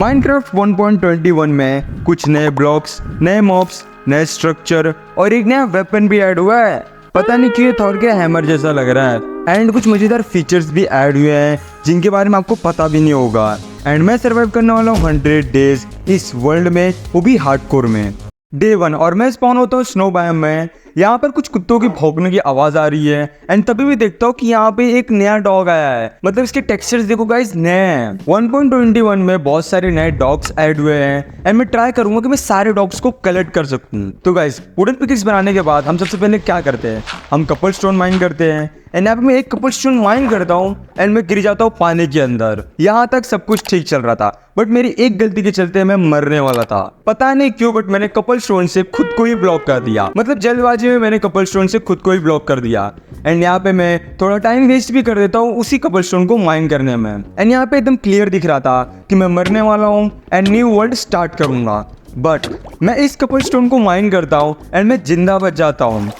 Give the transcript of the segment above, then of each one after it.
Minecraft 1.21 में कुछ नए ब्लॉक्स, नए मॉब्स, नए स्ट्रक्चर और एक नया वेपन भी ऐड हुआ है। पता नहीं क्यों थॉर के हैमर जैसा लग रहा है। एंड कुछ मजेदार फीचर्स भी ऐड हुए हैं जिनके बारे में आपको पता भी नहीं होगा। एंड मैं सर्वाइव करने वाला हूँ 100 डेज इस वर्ल्ड में, वो भी हार्डकोर में। डे 1 और मैं स्पॉन होता हूँ स्नो बायोम में। यहाँ पर कुछ कुत्तों की भौंकने की आवाज आ रही है एंड तभी भी देखता हूँ कि यहाँ पे एक नया डॉग आया है। मतलब इसके टेक्सचर्स देखो गाइस, नए हैं। 1.21 में बहुत सारे नए डॉग्स ऐड हुए हैं एंड मैं ट्राई करूंगा कि मैं सारे डॉग्स को कलेक्ट कर सकूं। तो गाइस वुडन पिकेक्स बनाने के बाद हम सबसे पहले क्या करते हैं, हम कपल स्टोन माइन करते हैं। एंड यहाँ पे मैं एक कपल स्टोन माइन करता हूँ एंड मैं गिर जाता हूँ पानी के अंदर। यहाँ तक सब कुछ ठीक चल रहा था, बट मेरी एक गलती के चलते मैं मरने वाला था। पता नहीं क्यों, बट मैंने कपल स्टोन से खुद को ही ब्लॉक कर दिया। मतलब जल्दबाजी में मैंने कपल स्टोन से खुद को ही ब्लॉक कर दिया। एंड यहाँ पे मैं थोड़ा टाइम वेस्ट भी कर देता हूँ उसी कपल स्टोन को माइन करने में। एंड यहाँ पे एकदम क्लियर दिख रहा था कि मैं मरने वाला हूँ एंड न्यू वर्ल्ड स्टार्ट करूंगा। बट मैं इस कपल स्टोन को माइन करता हूँ एंड मैं जिंदा बच जाता हूँ।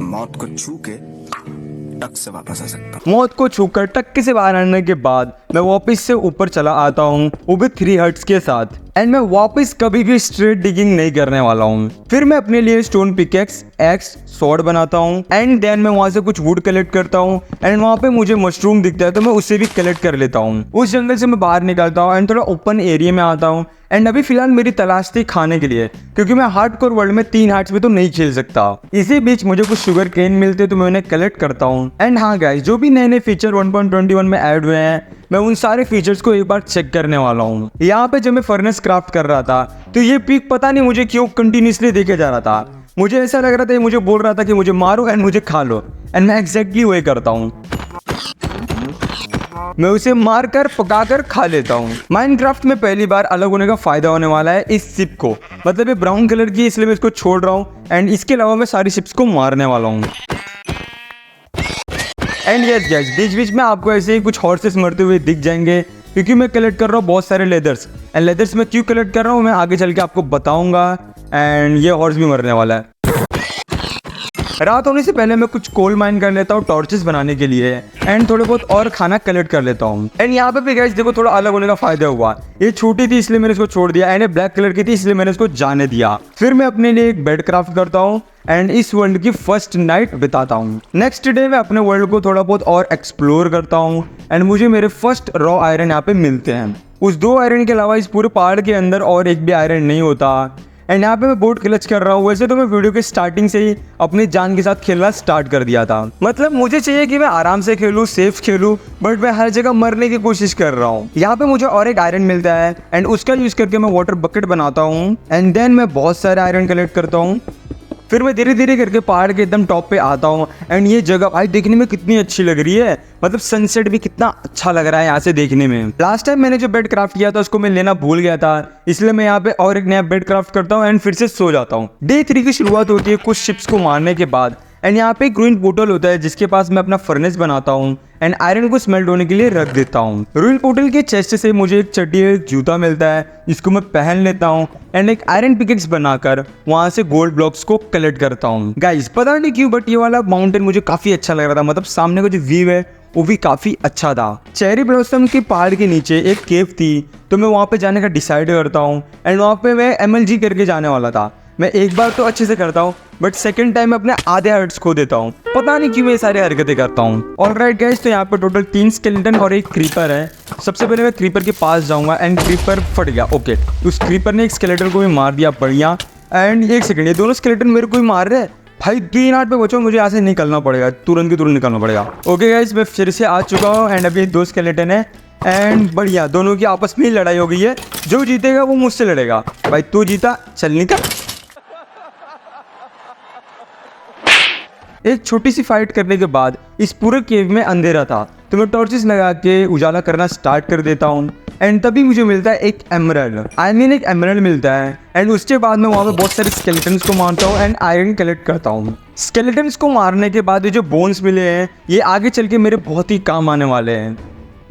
मौत को छू के टक से वापस आ सकता। मौत को छूकर टक्के से बाहर आने के बाद मैं वापस से ऊपर चला आता हूँ, वो भी 3 हर्ट्स के साथ। एंड मैं वापस कभी भी स्ट्रेट डिगिंग नहीं करने वाला हूँ। फिर मैं अपने लिए स्टोन पिकेक्स, एक्स, स्वॉर्ड बनाता हूँ एंड देन मैं वहां से कुछ वुड कलेक्ट करता हूँ। एंड वहां पे मुझे मशरूम दिखता है तो मैं उसे भी कलेक्ट कर लेता हूँ। उस जंगल से मैं बाहर निकलता हूँ एंड थोड़ा ओपन एरिया में आता हूँ। एंड अभी फिलहाल मेरी तलाश थी खाने के लिए, क्योंकि मैं हार्डकोर वर्ल्ड में 3 हार्ट्स में तो नहीं खेल सकता। इसी बीच मुझे कुछ शुगर केन मिलते तो मैं उन्हें कलेक्ट करता हूँ। एंड हाँ गाइस, जो भी नए नए फीचर 1.21 में ऐड हुए हैं मैं उन सारे फीचर्स को एक बार चेक करने वाला हूँ। यहाँ पे जब मैं फर्नेस क्राफ्ट कर रहा था तो ये पीक पता नहीं मुझे क्यों कंटिन्यूसली देखे जा रहा था। मुझे ऐसा लग रहा था, ये मुझे बोल रहा था कि मुझे मारो एंड मुझे खा लो। एंड मैं एग्जैक्टली वही करता हूँ, मैं उसे मारकर पकाकर खा लेता हूँ। माइनक्राफ्ट में पहली बार अलग होने का फायदा होने वाला है इस शिप को। मतलब ये ब्राउन कलर की, इसलिए मैं इसको छोड़ रहा हूँ। एंड इसके अलावा मैं सारी शिप्स को मारने वाला हूँ। एंड यस गाइस, बीच बीच में आपको ऐसे ही कुछ हॉर्सेस मरते हुए दिख जाएंगे, क्योंकि मैं कलेक्ट कर रहा हूँ बहुत सारे लेदर्स। एंड लेदर्स में क्यों कलेक्ट कर रहा हूँ मैं आगे चल के आपको बताऊंगा। एंड ये हॉर्स भी मरने वाला है। रात होने से पहले मैं कुछ कोल माइन कर लेता हूँ टॉर्चेस बनाने के लिए एंड थोड़े बहुत और खाना कलेक्ट कर लेता हूँ। एंड यहाँ पे भी गाइस देखो थोड़ा अलग होने का फायदा हुआ। ये छोटी थी इसलिए मैंने इसको छोड़ दिया एंड ये ब्लैक कलर की थी इसलिए मैंने इसको जाने दिया। फिर मैं अपने लिए एक बेड क्राफ्ट करता हूँ एंड इस वर्ल्ड की फर्स्ट नाइट बिताता हूँ। नेक्स्ट डे मैं अपने वर्ल्ड को थोड़ा बहुत और एक्सप्लोर करता हूँ एंड मुझे मेरे फर्स्ट रॉ आयरन यहाँ पे मिलते हैं। उस 2 आयरन के अलावा इस पूरे पहाड़ के अंदर और एक भी आयरन नहीं होता। एंड यहाँ पे मैं बोट क्लच कर रहा हूँ। वैसे तो मैं वीडियो के स्टार्टिंग से ही अपनी जान के साथ खेलना स्टार्ट कर दिया था। मतलब मुझे चाहिए कि मैं आराम से खेलूँ, सेफ खेलूँ, बट मैं हर जगह मरने की कोशिश कर रहा हूँ। यहाँ पे मुझे और एक आयरन मिलता है एंड उसका यूज करके मैं वाटर बकेट बनाता हूँ एंड देन मैं बहुत सारे आयरन कलेक्ट करता हूँ। फिर मैं धीरे धीरे करके पहाड़ के एकदम टॉप पे आता हूँ एंड ये जगह भाई देखने में कितनी अच्छी लग रही है। मतलब सनसेट भी कितना अच्छा लग रहा है यहाँ से देखने में। लास्ट टाइम मैंने जो बेड क्राफ्ट किया था उसको मैं लेना भूल गया था, इसलिए मैं यहाँ पे और एक नया बेड क्राफ्ट करता हूँ एंड फिर से सो जाता हूँ। डे 3 की शुरुआत होती है कुछ शिप्स को मारने के बाद। एंड यहाँ पे एक रूइन पोर्टल होता है जिसके पास मैं अपना फर्नेस बनाता हूँ एंड आयरन को स्मेल्ट होने के लिए रख देता हूँ। रूइन पोर्टल के चेस्ट से मुझे एक चड्डी और एक जूता मिलता है जिसको मैं पहन लेता हूँ एंड एक आयरन पिकेक्स बनाकर वहां से गोल्ड ब्लॉक्स को कलेक्ट करता हूँ। गाइस पता नहीं क्यों बट ये वाला माउंटेन मुझे काफी अच्छा लग रहा था। मतलब सामने का जो व्यू है वो भी काफी अच्छा था। चेरी ब्लॉसम के पहाड़ के नीचे एक केव थी तो मैं वहां पे जाने का डिसाइड करता हूँ एंड वहां पे मैं MLG करके जाने वाला था। मैं एक बार तो अच्छे से करता हूँ बट सेकंड टाइम अपने आधे हर्ट्स खो देता हूँ। पता नहीं क्यों मैं ये सारी हरकतें करता हूँ। ऑलराइट गाइस, तो यहाँ पे टोटल 3 स्केलेटन और एक क्रीपर है। सबसे पहले मैं क्रीपर के पास जाऊंगा एंड क्रीपर फट गया। ओके, उस क्रीपर ने एक स्केलेटन को भी मार दिया, बढ़िया। एंड एक सेकंड, ये दोनों स्केलेटन मेरे को ही मार रहे हैं भाई। 3 हार्ट पे बचो, मुझे यहाँ से निकलना पड़ेगा, तुरंत की तुरंत निकलना पड़ेगा। ओके गाइस, मैं फिर से आ चुका हूँ एंड अभी 2 स्केलेटन है एंड बढ़िया, दोनों की आपस में लड़ाई हो गई है। जो जीतेगा वो मुझसे लड़ेगा। भाई तू जीता, चल निकल। एक छोटी सी फाइट करने के बाद इस पूरे केव में अंधेरा था तो मैं टॉर्चेस लगा के उजाला करना स्टार्ट कर देता हूँ एंड तभी मुझे मिलता है एक एमरल्ड। एक एमरल्ड मिलता है एंड उसके बाद मैं वहाँ पे बहुत सारे स्केलेटन्स को मारता हूँ एंड आयरन कलेक्ट करता हूँ। स्केलेटन्स को मारने के बाद ये जो बोन्स मिले हैं ये आगे चल के मेरे बहुत ही काम आने वाले हैं।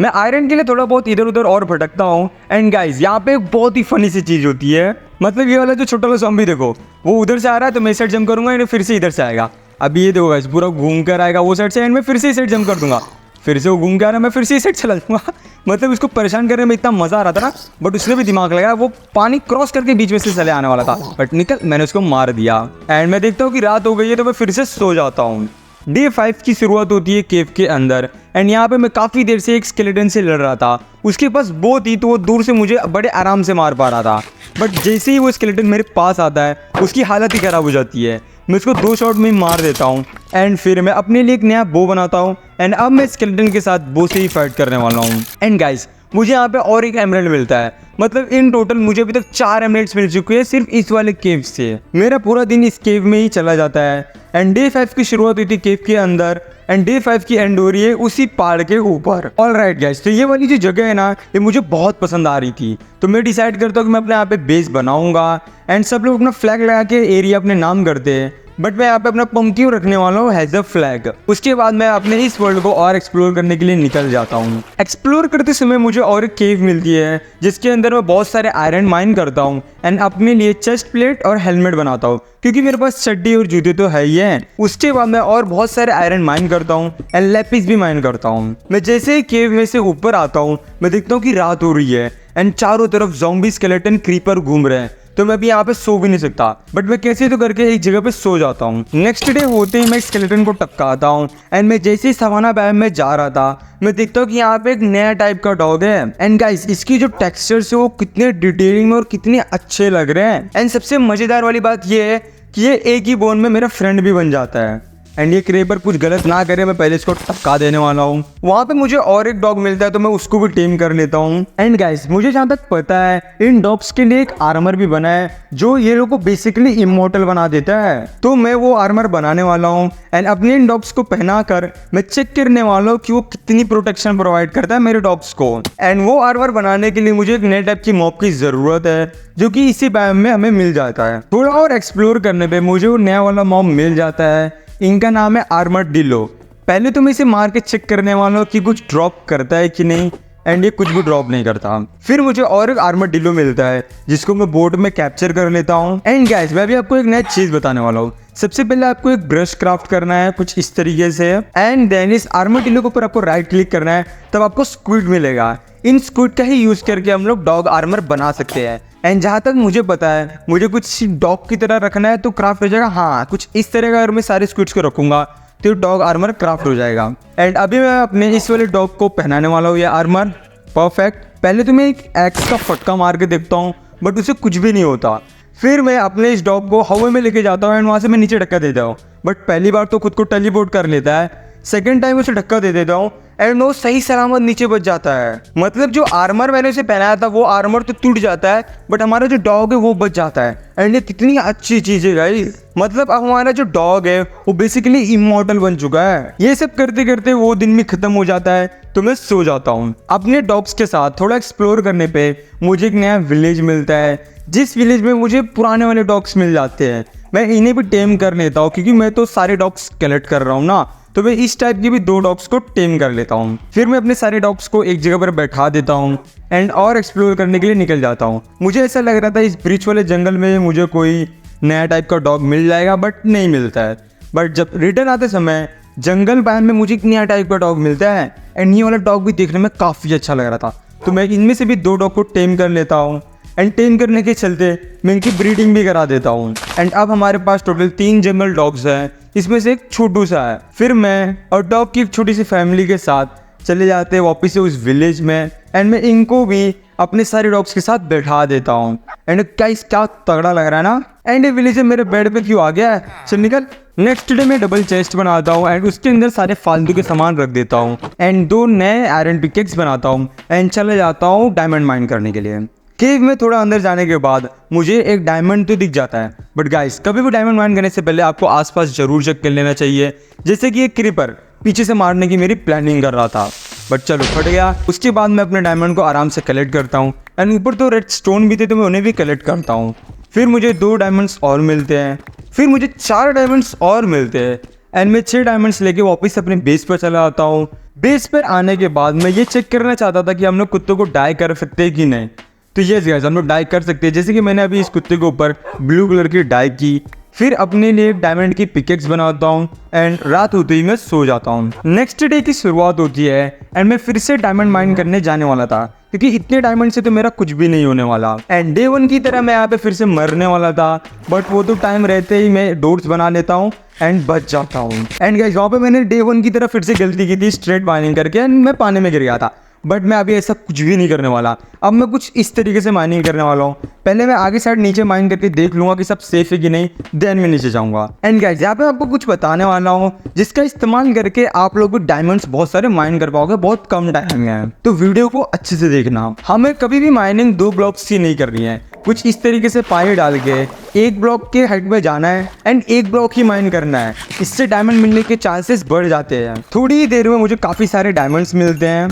मैं आयरन के लिए थोड़ा बहुत इधर उधर और भटकता हूँ एंड गाइस यहाँ पे एक बहुत ही फनी सी चीज़ होती है। मतलब ये वाला जो छोटा वाला ज़ॉम्बी देखो, वो उधर से आ रहा है तो मैं इस साइड जंप करूँगा एंड फिर से इधर से आएगा। अभी ये देखो गाइस पूरा घूम कर आएगा वो साइड से एंड मैं फिर से इस साइड जंप कर दूंगा। फिर से वो घूम के आ रहा है, मैं फिर से इस साइड चला जाऊँगा। मतलब उसको परेशान करने में इतना मज़ा आ रहा था ना, बट उसने भी दिमाग लगाया, वो पानी क्रॉस करके बीच में से चले आने वाला था, बट निकल, मैंने उसको मार दिया। एंड मैं देखता हूँ कि रात हो गई है तो मैं फिर से सो जाता हूँ। डे 5 की शुरुआत होती है केव के अंदर, एंड यहाँ पे मैं काफ़ी देर से एक स्केलेटन से लड़ रहा था। उसके पास बो थी तो वो दूर से मुझे बड़े आराम से मार पा रहा था, बट जैसे ही वो स्केलेटन मेरे पास आता है उसकी हालत ही ख़राब हो जाती है। मैं उसको 2 शॉट में मार देता हूँ, एंड फिर मैं अपने लिए एक नया बो बनाता हूँ, एंड अब मैं स्केलेटन के साथ बो से ही फाइट करने वाला हूँ। एंड गाइस, मुझे यहाँ पे और एक एमराल्ड मिलता है, मतलब इन टोटल मुझे अभी तक 4 एमराल्ड्स मिल चुके हैं सिर्फ इस वाले केव से। मेरा पूरा दिन इस केव में ही चला जाता है, एंड डे 5 की शुरुआत हुई थी केव के अंदर, एंड डे 5 की एंड हो रही है उसी पहाड़ के ऊपर। ऑलराइट गाइस, तो ये वाली जो जगह है ना, ये मुझे बहुत पसंद आ रही थी, तो मैं डिसाइड करता हूँ कि मैं अपने यहाँ पे बेस बनाऊंगा, एंड सब लोग अपना फ्लैग लगा के एरिया अपने नाम करते हैं, बट मैं यहाँ पे अपना पंक्तियों रखने वाला हूँ हैज अ फ्लैग। उसके बाद मैं अपने इस वर्ल्ड को और एक्सप्लोर करने के लिए निकल जाता हूँ। एक्सप्लोर करते समय मुझे और एक केव मिलती है जिसके अंदर मैं बहुत सारे आयरन माइन करता हूँ, एंड अपने लिए चेस्ट प्लेट और हेलमेट बनाता हूँ, क्योंकि मेरे पास चड्डी और जूते तो है ही हैं। उसके बाद मैं और बहुत सारे आयरन माइन करता हूँ, एंड लेपिस भी माइन करता हूँ। मैं जैसे ही केव में से ऊपर आता हूँ, मैं देखता हूँ कि रात हो रही है, एंड चारों तरफ ज़ॉम्बी स्केलेटन क्रीपर घूम रहे हैं, तो मैं भी यहाँ पे सो भी नहीं सकता, बट मैं कैसे तो करके एक जगह पे सो जाता हूँ। नेक्स्ट डे होते ही मैं स्केलेटन को टपकाता हूँ, एंड मैं जैसे ही सवाना बायोम में जा रहा था, मैं देखता हूँ कि यहाँ पे एक नया टाइप का डॉग है, एंड गाइस इसकी जो टेक्सचर्स है वो कितने डिटेलिंग में और कितने अच्छे लग रहे हैं। एंड सबसे मजेदार वाली बात ये है कि ये एक ही बोन में मेरा फ्रेंड भी बन जाता है, एंड ये क्रेपर कुछ गलत ना करे, मैं पहले इसको टपका देने वाला हूँ। वहाँ पे मुझे और एक डॉग मिलता है तो मैं उसको भी टेम कर लेता हूँ। एंड गाइस, मुझे जहाँ तक पता है इन डॉग्स के लिए एक आर्मर भी बना है जो ये लोग को बेसिकली इमॉर्टल बना देता है, तो मैं वो आर्मर बनाने वाला हूँ, एंड अपने इन डॉग्स को पहना कर मैं चेक करने वाला हूँ कि वो कितनी प्रोटेक्शन प्रोवाइड करता है मेरे डॉग्स को। एंड वो आर्मर बनाने के लिए मुझे एक नए टाइप की मॉब की ज़रूरत है जो कि इसी बायोम में हमें मिल जाता है। थोड़ा और एक्सप्लोर करने पर मुझे वो नया वाला मॉब मिल जाता है, इनका नाम है आर्मरडिलो। पहले तो मैं इसे मार के चेक करने वाला हूँ कि कुछ ड्रॉप करता है कि नहीं, एंड ये कुछ भी ड्रॉप नहीं करता। फिर मुझे और एक आर्मरडिलो मिलता है जिसको मैं बोट में कैप्चर कर लेता हूँ। एंड गाइस, मैं भी आपको एक नया चीज़ बताने वाला हूँ। सबसे पहले आपको एक ब्रश क्राफ्ट करना है कुछ इस तरीके से, एंड देन इस आर्मरडिलो के ऊपर आपको राइट क्लिक करना है, तब आपको स्क्विड मिलेगा। इन स्क्विड का ही यूज़ करके हम लोग डॉग आर्मर बना सकते हैं। एंड जहाँ तक मुझे पता है मुझे कुछ डॉग की तरह रखना है तो क्राफ्ट हो जाएगा। हाँ, कुछ इस तरह का अगर मैं सारे स्क्विड्स को रखूँगा तो डॉग आर्मर क्राफ्ट हो जाएगा। एंड अभी मैं अपने इस वाले डॉग को पहनाने वाला हूँ ये आर्मर। परफेक्ट। पहले तो मैं एक एक्स का फटका मार के देखता हूँ, बट उसे कुछ भी नहीं होता। फिर मैं अपने इस डॉग को हवा में लेके जाता हूँ, एंड वहाँ से मैं नीचे धक्का देता हूँ, बट पहली बार तो खुद को टेलीपोर्ट कर लेता है। सेकेंड टाइम उसे धक्का दे देता हूँ, एंड वो सही सलामत नीचे बच जाता है। मतलब जो आर्मर मैंने उसे पहनाया था वो आर्मर तो टूट जाता है, बट हमारा जो डॉग है वो बच जाता है। एंड ये कितनी अच्छी चीज़ है गाइस, मतलब अब हमारा जो डॉग है वो बेसिकली इमॉर्टल बन चुका है। ये सब करते करते वो दिन भी खत्म हो जाता है, तो मैं सो जाता हूँ। अपने डॉग्स के साथ थोड़ा एक्सप्लोर करने पे मुझे एक नया विलेज मिलता है, जिस विलेज में मुझे पुराने वाले डॉग्स मिल जाते हैं। मैं इन्हें भी टेम कर लेता हूँ, क्योंकि मैं तो सारे डॉग्स कलेक्ट कर रहा हूँ ना, तो मैं इस टाइप की भी 2 डॉग्स को टेम कर लेता हूँ। फिर मैं अपने सारे डॉग्स को एक जगह पर बैठा देता हूँ, एंड और एक्सप्लोर करने के लिए निकल जाता हूँ। मुझे ऐसा लग रहा था इस ब्रिज वाले जंगल में मुझे कोई नया टाइप का डॉग मिल जाएगा, बट नहीं मिलता है। बट जब रिटर्न आते समय जंगल बायोम में मुझे एक नया टाइप का डॉग मिलता है, एंड ये वाला डॉग भी देखने में काफ़ी अच्छा लग रहा था, तो मैं इनमें से भी 2 डॉग को टेम कर लेता हूँ। एंड टेम करने के चलते मैं इनकी ब्रीडिंग भी करा देता हूँ। एंड अब हमारे पास टोटल 3 जंगल डॉग्स हैं, इसमें से एक छोटू सा है। फिर मैं और डॉग की एक छोटी सी फैमिली के साथ चले जाते हैं वापस से उस विलेज में, एंड मैं इनको भी अपने सारे डॉग्स के साथ बैठा देता हूँ। एंड क्या तगड़ा लग रहा है ना। एंड ये विलेज मेरे बेड पे क्यों आ गया है, चल निकल। नेक्स्ट डे मैं डबल चेस्ट बनाता हूँ, एंड उसके अंदर सारे फालतू के सामान रख देता हूँ, एंड 2 नए आयरन पिकेक्स बनाता हूँ, एंड चले जाता हूँ डायमंड माइन करने के लिए। केव में थोड़ा अंदर जाने के बाद मुझे एक डायमंड तो दिख जाता है, बट गाइस कभी भी डायमंड माइन करने से पहले आपको आसपास जरूर चेक कर लेना चाहिए। जैसे कि एक क्रीपर पीछे से मारने की मेरी प्लानिंग कर रहा था, बट चलो फट गया। उसके बाद मैं अपने डायमंड को आराम से कलेक्ट करता हूँ, एंड ऊपर तो रेड स्टोन भी थे तो मैं उन्हें भी कलेक्ट करता हूँ। फिर मुझे 2 डायमंड्स और मिलते हैं, फिर मुझे 4 डायमंड्स और मिलते हैं, एंड मैं 6 डायमंड्स लेके वापस अपने बेस पर चला आता हूँ। बेस पर आने के बाद मैं ये चेक करना चाहता था कि हम लोग कुत्तों को डाई कर सकते हैं कि नहीं, तो ये गाइस हम लोग डाई कर सकते हैं। जैसे कि मैंने अभी इस कुत्ते के ऊपर ब्लू कलर की डाई की, फिर अपने लिए डायमंड की पिकेक्स बनाता हूँ एंड रात होते ही मैं सो जाता हूँ। नेक्स्ट डे की शुरुआत होती है एंड मैं फिर से डायमंड माइन करने जाने वाला था, क्योंकि इतने डायमंड से तो मेरा कुछ भी नहीं होने वाला। एंड डे 1 की तरह मैं यहाँ पे फिर से मरने वाला था, बट वो तो टाइम रहते ही मैं डोर्स बना लेता हूँ एंड बच जाता हूँ। एंड गाइस वहाँ पे मैंने डे 1 की तरह फिर से गलती की थी स्ट्रेट माइनिंग करके एंड मैं पानी में गिर गया था। बट मैं अभी ऐसा कुछ भी नहीं करने वाला। अब मैं कुछ इस तरीके से माइनिंग करने वाला हूँ। पहले मैं आगे साइड नीचे माइन करके देख लूंगा कि सब सेफ है कि नहीं, देन मैं नीचे जाऊंगा। एंड गाइस यहाँ पे आपको कुछ बताने वाला हूँ जिसका इस्तेमाल करके आप लोग डायमंड्स बहुत सारे माइन कर पाओगे बहुत कम टाइम में। तो वीडियो को अच्छे से देखना। हमें कभी भी माइनिंग 2 ब्लॉक्स की नहीं करनी है। कुछ इस तरीके से पाए डाल के एक ब्लॉक के हेड में जाना है एंड एक ब्लॉक ही माइन करना है। इससे डायमंड मिलने के चांसेस बढ़ जाते हैं। थोड़ी ही देर में मुझे काफ़ी सारे डायमंड्स मिलते हैं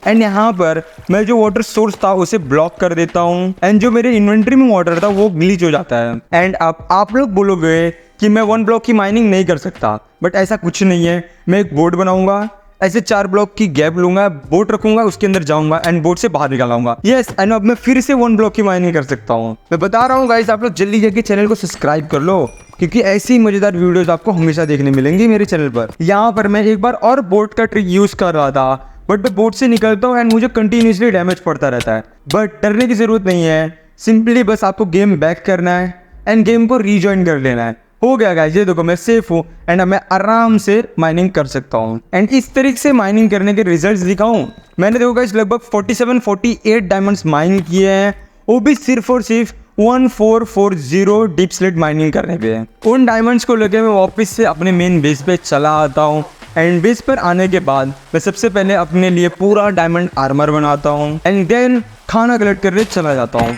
एंड यहाँ पर मैं जो वाटर सोर्स था उसे ब्लॉक कर देता हूँ एंड जो मेरे इन्वेंट्री में वाटर था वो ग्लिच हो जाता है। एंड अब आप लोग बोलोगे कि मैं 1 ब्लॉक की माइनिंग नहीं कर सकता, बट ऐसा कुछ नहीं है। मैं एक बोर्ड बनाऊंगा, ऐसे 4 ब्लॉक की गैप लूंगा, बोट रखूंगा, उसके अंदर जाऊंगा एंड बोट से बाहर निकल आऊंगा। यस, एंड अब मैं फिर से 1 ब्लॉक की माइनिंग कर सकता हूँ। मैं बता रहा हूँ गाइस, आप लोग जल्दी जाके चैनल को सब्सक्राइब कर लो, क्योंकि ऐसी मजेदार वीडियोस आपको हमेशा देखने मिलेंगी मेरे चैनल पर। यहाँ पर मैं एक बार और बोट का ट्रिक यूज कर रहा था, बट मैं बोट से निकलता हूँ एंड मुझे कंटिन्यूसली डैमेज पड़ता रहता है। बट डरने की जरूरत नहीं है, सिंपली बस आपको गेम बैक करना है एंड गेम को रीजॉइन कर लेना है। हो गया गाइस, ये देखो मैं सेफ हूँ एंड अब मैं आराम से माइनिंग कर सकता हूँ। एंड इस तरीके से माइनिंग करने के रिजल्ट्स दिखाऊं, मैंने देखो गाइस लगभग 47-48 डायमंड्स माइन किए हैं, वो भी सिर्फ और सिर्फ 1440 डीप स्लिट माइनिंग करने पे। उन डायमंड्स को लेके मैं वापस से अपने मेन बेस पे चला आता हूँ एंड बेस पर आने के बाद मैं सबसे पहले अपने लिए पूरा डायमंड आर्मर बनाता हूँ एंड देन खाना कलेक्ट करने चला जाता हूँ।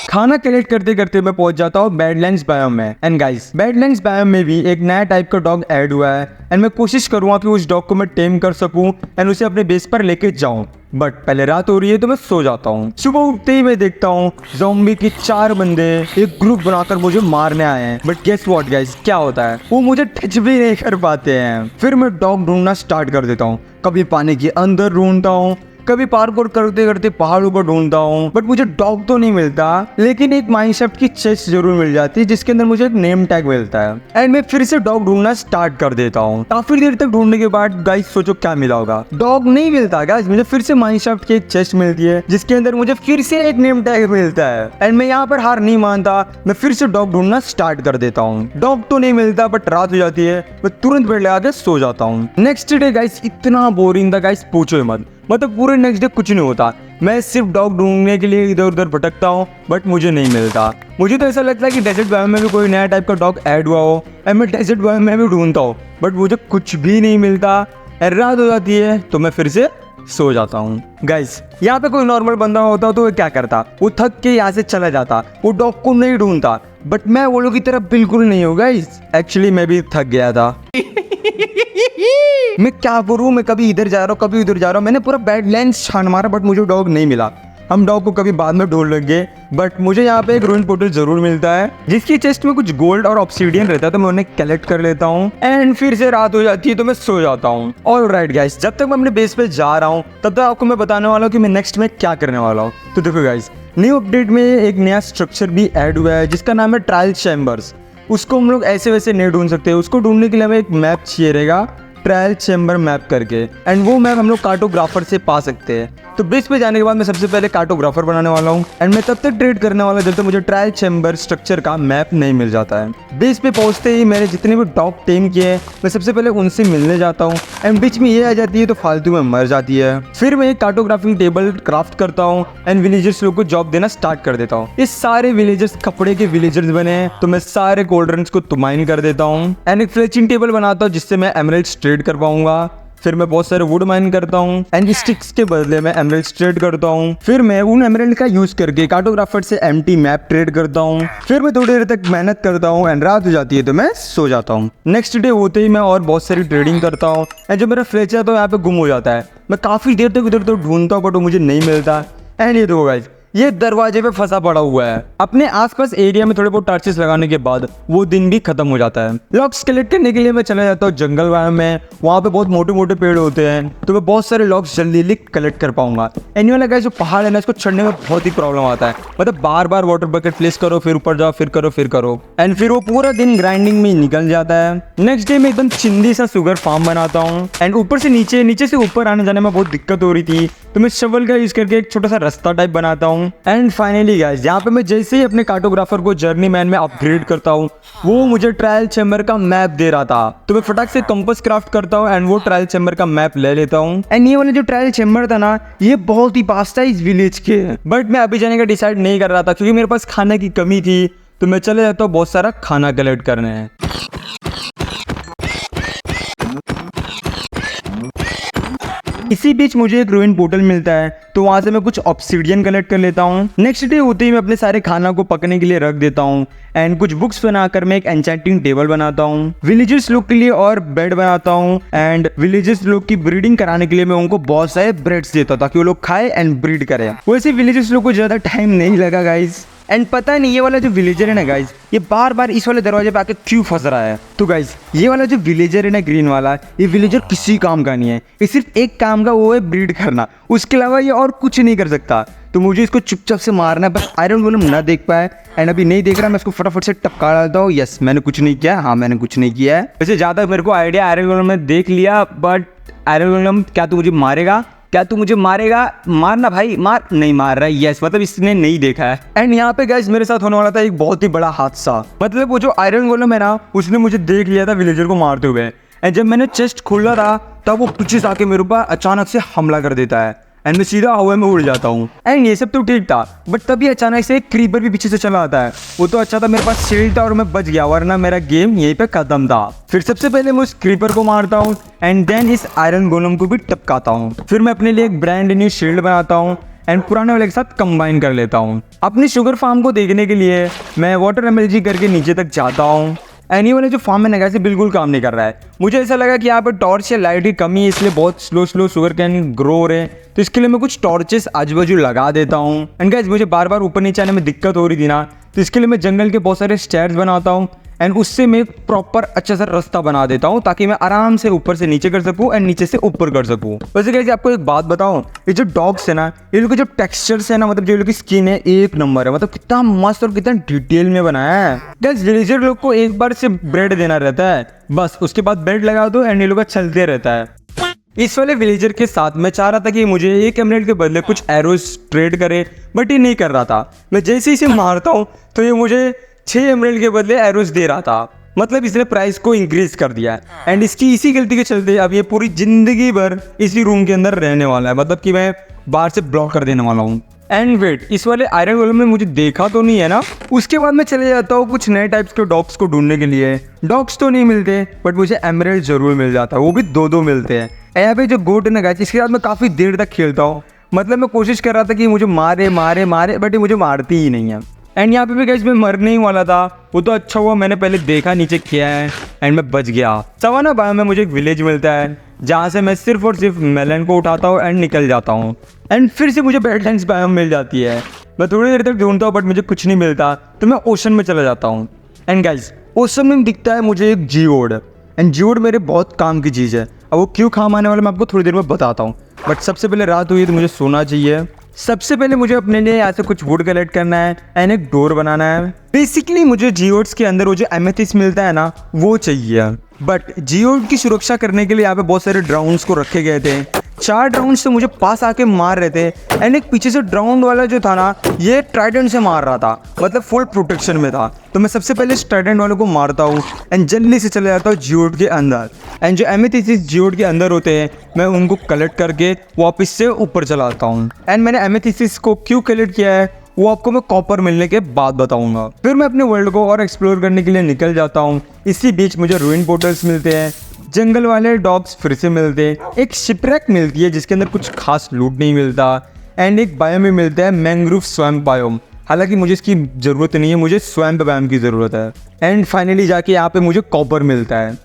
खाना कलेक्ट करते करते मैं पहुंच जाता हूँ बैडलैंड्स बायोम में। एंड गाइस बैडलैंड्स बायोम में भी एक नया टाइप का डॉग ऐड हुआ है एंड मैं कोशिश करूँगा कि उस डॉग को मैं टेम कर सकूँ एंड उसे अपने बेस पर लेके जाऊँ। बट पहले रात हो रही है तो मैं सो जाता हूँ। सुबह उठते ही मैं देखता हूँ ज़ॉम्बी के 4 बंदे एक ग्रुप बनाकर मुझे मारने आए हैं। बट गेस व्हाट गाइस, क्या होता है, वो मुझे टच भी नहीं कर पाते हैं। फिर मैं डॉग ढूंढना स्टार्ट कर देता हूँ। कभी पानी के अंदर ढूंढता हूँ, कभी पार्कोर करते करते पहाड़ों पर ढूंढता हूँ, बट मुझे डॉग तो नहीं मिलता। लेकिन एक माइनक्राफ्ट की चेस्ट जरूर मिल जाती है जिसके अंदर मुझे एक नेम टैग मिलता है एंड मैं फिर से डॉग ढूंढना स्टार्ट कर देता हूँ। काफी देर तक ढूंढने के बाद गाइस सोचो क्या मिला होगा, डॉग नहीं मिलता गाइस। मुझे फिर से माइनक्राफ्ट की एक चेस्ट मिलती है जिसके अंदर मुझे फिर से एक नेम टैग मिलता है एंड मैं यहाँ पर हार नहीं मानता, मैं फिर से डॉग ढूंढना स्टार्ट कर देता हूँ। डॉग तो नहीं मिलता बट रात हो जाती है, मैं तुरंत बेड लगा के सो जाता हूँ। नेक्स्ट डे गाइस इतना बोरिंग था गाइस, पूछो मत। मतलब पूरे नेक्स्ट डे कुछ नहीं होता, मैं सिर्फ डॉग ढूंढने के लिए इधर उधर भटकता हूँ बट मुझे नहीं मिलता। मुझे तो ऐसा लगता है कि डेजर्ट बायोम में भी कोई नया टाइप का डॉग ऐड हुआ हो एंड मैं डेजर्ट बायोम में भी ढूंढता हूँ बट मुझे कुछ भी नहीं मिलता। रात हो जाती है तो मैं फिर से सो जाता हूँ। गाइस यहाँ पे कोई नॉर्मल बंदा होता तो वो क्या करता, वो थक के यहाँ से चला जाता, वो डॉग को नहीं ढूंढता। बट मैं वो लोग की तरह बिल्कुल नहीं हूँ गाइस। एक्चुअली मैं भी थक गया था। मैं क्या करूँ, मैं कभी इधर जा रहा हूँ कभी उधर जा रहा हूँ। मैंने पूरा बैडलैंड्स छान मारा बट मुझे डॉग नहीं मिला। हम डॉग को कभी बाद में ढूंढ लेंगे, बट मुझे यहाँ पे एक रूइन पोर्टल जरूर मिलता है जिसकी चेस्ट में कुछ गोल्ड और ऑब्सीडियन रहता है, तो मैं उन्हें कलेक्ट कर लेता हूँ एंड फिर से रात हो जाती है तो मैं सो जाता हूँ। ऑलराइट गाइस, जब तक मैं अपने बेस पे जा रहा हूँ तब तक आपको मैं बताने वाला हूँ कि मैं नेक्स्ट में क्या करने वाला हूँ। तो देखो गाइस, न्यू अपडेट में एक नया स्ट्रक्चर भी ऐड हुआ है जिसका नाम है ट्रायल चैम्बर्स। उसको हम लोग ऐसे वैसे नहीं ढूंढ सकते, उसको ढूंढने के लिए हमें एक मैप चाहिए रहेगा, ट्रायल चैम्बर मैप करके। एंड वो मैप हम लोग कार्टोग्राफर से पा सकते हैं। तो बेस पे जाने के बाद मैं सबसे पहले कार्टोग्राफर बनाने वाला हूँ एंड मैं तब तक ट्रेड करने वाला जब तक मुझे ट्रायल चैम्बर स्ट्रक्चर का मैप नहीं मिल जाता है। बेस पे पहुंचते ही मैंने जितने भी डॉग टेम किए हैं मैं सबसे पहले उनसे मिलने जाता हूँ एंड बीच में ये आ जाती है तो फालतू में मर जाती है। फिर मैं एक कार्टोग्राफिंग टेबल क्राफ्ट करता हूँ एंड विलेजर्स लोग को जॉब देना स्टार्ट कर देता हूँ। ये सारे विलेजर्स कपड़े के विलेजर्स बने हैं तो मैं सारे गोल्डन्स को माइन कर देता हूँ एंड एक फ्लेचिंग टेबल बनाता हूँ जिससे मैं एमराल्ड्स ट्रेड कर पाऊंगा। फिर मैं बहुत सारे वुड माइन करता हूँ एंड स्टिक्स के बदले में एमराल्ड्स ट्रेड करता हूँ। फिर मैं उन एमराल्ड का यूज करके कार्टोग्राफर से एम्प्टी मैप ट्रेड करता हूँ। फिर मैं थोड़ी देर तक मेहनत करता हूँ एंड रात हो जाती है तो मैं सो जाता हूँ। नेक्स्ट डे होते ही मैं और बहुत सारी ट्रेडिंग करता हूँ एंड जो मेरा फ्लेचर तो यहाँ पे गुम हो जाता है। मैं काफी देर तक उधर तो ढूंढता हूँ बट वो मुझे नहीं मिलता। एंड ये देखो गाइस, ये दरवाजे पे फंसा पड़ा हुआ है। अपने आसपास एरिया में थोड़े बहुत टॉर्चेस लगाने के बाद वो दिन भी खत्म हो जाता है। लॉक्स कलेक्ट करने के लिए मैं चला जाता हूँ जंगल में। वहाँ पे बहुत मोटे मोटे पेड़ होते हैं, तो मैं बहुत सारे लॉक्स जल्दी कलेक्ट कर पाऊंगा। एंड वाला गाइस जो पहाड़ है ना, इसको चढ़ने में बहुत ही प्रॉब्लम आता है। मतलब बार बार वाटर बकेट प्लेस करो, फिर ऊपर जाओ, फिर करो एंड फिर वो पूरा दिन ग्राइंडिंग में निकल जाता है। नेक्स्ट डे में एकदम चिंदी सा शुगर फार्म बनाता हूँ एंड ऊपर से नीचे, नीचे से ऊपर आने जाने में बहुत दिक्कत हो रही थी, तो मैं शवल का यूज करके एक छोटा सा रास्ता टाइप बनाता हूँ। एंड फाइनली गाइस यहाँ पे मैं जैसे ही अपने कार्टोग्राफर को जर्नी मैन में अपग्रेड करता हूँ, वो मुझे ट्रायल चैम्बर का मैप दे रहा था, तो मैं फटाक से कंपास क्राफ्ट करता हूँ एंड वो ट्रायल चैम्बर का मैप ले लेता हूँ। एंड ये वाला जो ट्रायल चैम्बर था ना, ये बहुत ही पास था इस विलेज के, बट मैं अभी जाने का डिसाइड नहीं कर रहा था क्योंकि मेरे पास खाने की कमी थी, तो मैं चले जाता हूँ बहुत सारा खाना कलेक्ट करने। इसी बीच मुझे एक रूइन पोर्टल मिलता है, तो वहाँ से मैं कुछ ऑब्सिडियन कलेक्ट कर लेता हूँ। नेक्स्ट डे होते ही मैं अपने सारे खाना को पकने के लिए रख देता हूँ एंड कुछ बुक्स बनाकर मैं एक एन्चेंटिंग टेबल बनाता हूँ। विलेजर्स लोग के लिए और बेड बनाता हूँ एंड विलेजर्स लोग की ब्रीडिंग कराने के लिए मैं उनको बहुत सारे ब्रेड्स देता हूँ ताकि वो लोग खाए एंड ब्रीड करें। वैसे विलेजर्स लोग को ज़्यादा टाइम नहीं लगा गाइज। एंड पता नहीं ये वाला जो विलेजर है ना गाइज, ये बार बार इस वाले दरवाजे पे आके क्यों फंस रहा है। तो गाइज ये वाला जो विलेजर है ना, ग्रीन वाला, ये विलेजर किसी काम का नहीं है। ये सिर्फ एक काम का, वो है ब्रीड करना, उसके अलावा ये और कुछ नहीं कर सकता। तो मुझे इसको चुपचाप से मारना है, बस आयरन गोलम ना देख पाए। एंड अभी नहीं देख रहा, मैं इसको फटाफट से टपका डालता हूँ। यस, मैंने कुछ नहीं किया। हाँ, मैंने कुछ नहीं किया है। वैसे ज़्यादा मेरे को आइडिया आयरन गोलम में देख लिया, बट आयरन गोलम क्या तू मुझे मारेगा? क्या तू मुझे मारेगा? मारना भाई, मार। नहीं मार रहा है। यस, मतलब इसने नहीं देखा है। एंड यहाँ पे गाइस मेरे साथ होने वाला था एक बहुत ही बड़ा हादसा। मतलब वो जो आयरन गोलम है ना, उसने मुझे देख लिया था विलेजर को मारते हुए। एंड जब मैंने चेस्ट खोला था, तब वो पीछे से आके मेरे ऊपर अचानक से हमला कर देता है एंड मैं सीधा हवा में उड़ जाता हूँ। एंड ये सब तो ठीक था, बट तभी अचानक से एक क्रीपर भी पीछे से चला आता है। वो तो अच्छा था मेरे पास शील्ड था और मैं बच गया, वरना मेरा गेम यहीं पे खत्म था। फिर सबसे पहले मैं उस क्रीपर को मारता हूँ एंड देन इस आयरन गोलम को भी टपकाता हूँ। फिर मैं अपने लिए एक ब्रांड न्यू शील्ड बनाता हूँ एंड पुराने वाले के साथ कंबाइन कर लेता हूँ। अपनी शुगर फार्म को देखने के लिए मैं वाटर एमएलजी करके नीचे तक जाता हूँ। एंड ये वाला जो फार्म है ना, ऐसे बिल्कुल काम नहीं कर रहा है। मुझे ऐसा लगा कि यहाँ पर टॉर्च या लाइट की कमी है, इसलिए बहुत स्लो शुगर कैन ग्रो हो रहे हैं। तो इसके लिए मैं कुछ टॉर्चेस आजू बाजू लगा देता हूँ। एंड गाइस मुझे बार बार ऊपर नीचे आने में दिक्कत हो रही थी ना, तो इसके लिए मैं जंगल के बहुत सारे स्टेयर्स बनाता हूँ एंड उससे मैं प्रॉपर अच्छा सा रास्ता बना देता हूँ ताकि मैं आराम से ऊपर से नीचे कर सकूँ एंड नीचे से ऊपर कर सकूँ। वैसे गाइस आपको एक बात बताऊँ, ये जो डॉग्स है ना, ये लोग के जो टेक्सचर्स है ना, मतलब जो लोग की स्किन है, एक नंबर है। मतलब कितना मस्त और कितना डिटेल में बनाया है। गाइस विलेजर लोग को एक बार से ब्रेड देना रहता है, बस उसके बाद बेड लगा दो एंड ये लोग का चलते रहता है। इस वाले विलेजर के साथ मैं चाह रहा था कि मुझे एक एमराल्ड के बदले कुछ एरोस ट्रेड करे, बट ये नहीं कर रहा था। मैं जैसे ही इसे मारता हूँ तो ये मुझे 6 एमराल्ड के बदले एरोस दे रहा था। मतलब इसने प्राइस को इंक्रीज कर दिया है एंड इसकी इसी गलती के चलते अब ये पूरी जिंदगी भर इसी रूम के अंदर रहने वाला है। मतलब कि मैं बाहर से ब्लॉक कर देने वाला हूँ। एंड वेट, इस वाले आयरन गोलम में मुझे देखा तो नहीं है ना। उसके बाद मैं चले जाता हूँ कुछ नए टाइप्स के डॉग्स को ढूंढने के लिए। डॉग्स तो नहीं मिलते, बट मुझे एमराल्ड जरूर मिल जाता है, वो भी 2-2 मिलते हैं। यहाँ पे जो गोट है ना गाइस, इसके साथ मैं काफ़ी देर तक खेलता हूँ। मतलब मैं कोशिश कर रहा था कि मुझे मारे, बट ये मुझे मारती ही नहीं है। एंड यहाँ पे भी गाइस मैं मरने ही वाला था। वो तो अच्छा हुआ मैंने पहले देखा नीचे किया है एंड मैं बच गया। सवाना बायोम में मुझे एक विलेज मिलता है जहाँ से मैं सिर्फ और सिर्फ मेलन को उठाता हूँ एंड निकल जाता हूँ। एंड फिर से मुझे बैडलैंड्स बायोम मिल जाती है। मैं थोड़ी देर तक ढूंढता हूँ बट मुझे कुछ नहीं मिलता, तो मैं ओशन में चला जाता हूँ। एंड गाइस ओशन में दिखता है मुझे एक जियोड एंड जियोड मेरे बहुत काम की चीज़ है। अब वो क्यों काम आने वाला मैं आपको थोड़ी देर में बताता हूँ, बट सबसे पहले रात हुई तो मुझे सोना चाहिए। सबसे पहले मुझे अपने लिए यहाँ से कुछ वुड कलेक्ट करना है एंड एक डोर बनाना है। बेसिकली मुझे जियोड्स के अंदर वो जो एमेथिस्ट मिलता है ना, वो चाहिए। बट जियोड की सुरक्षा करने के लिए यहाँ पे बहुत सारे ड्राउन्स को रखे गए थे। 4 ड्राउन्स से मुझे पास आके मार रहे थे एंड एक पीछे से ड्राउन वाला जो था ना, ये ट्राइडेंट से मार रहा था, मतलब फुल प्रोटेक्शन में था। तो मैं सबसे पहले ट्राइडेंट वाले को मारता हूँ एंड जल्दी से चले जाता हूँ जियोड के अंदर। एंड जो एमेथिस्ट जियोड के अंदर होते हैं, मैं उनको कलेक्ट करके वापस से ऊपर चला आता हूँ। एंड मैंने एमेथिस्ट को क्यों कलेक्ट किया है वो आपको मैं कॉपर मिलने के बाद बताऊंगा। फिर मैं अपने वर्ल्ड को और एक्सप्लोर करने के लिए निकल जाता हूँ। इसी बीच मुझे रूइन पोर्टल्स मिलते हैं, जंगल वाले डॉग्स फिर से मिलते हैं, एक शिपरेक मिलती है जिसके अंदर कुछ खास लूट नहीं मिलता, एंड एक बायोम में मिलता है मैंग्रोव स्वैम्प बायोम। हालांकि मुझे इसकी ज़रूरत नहीं है, मुझे स्वैम्प बायोम की ज़रूरत है। एंड फाइनली जाके यहाँ पे मुझे कॉपर मिलता है।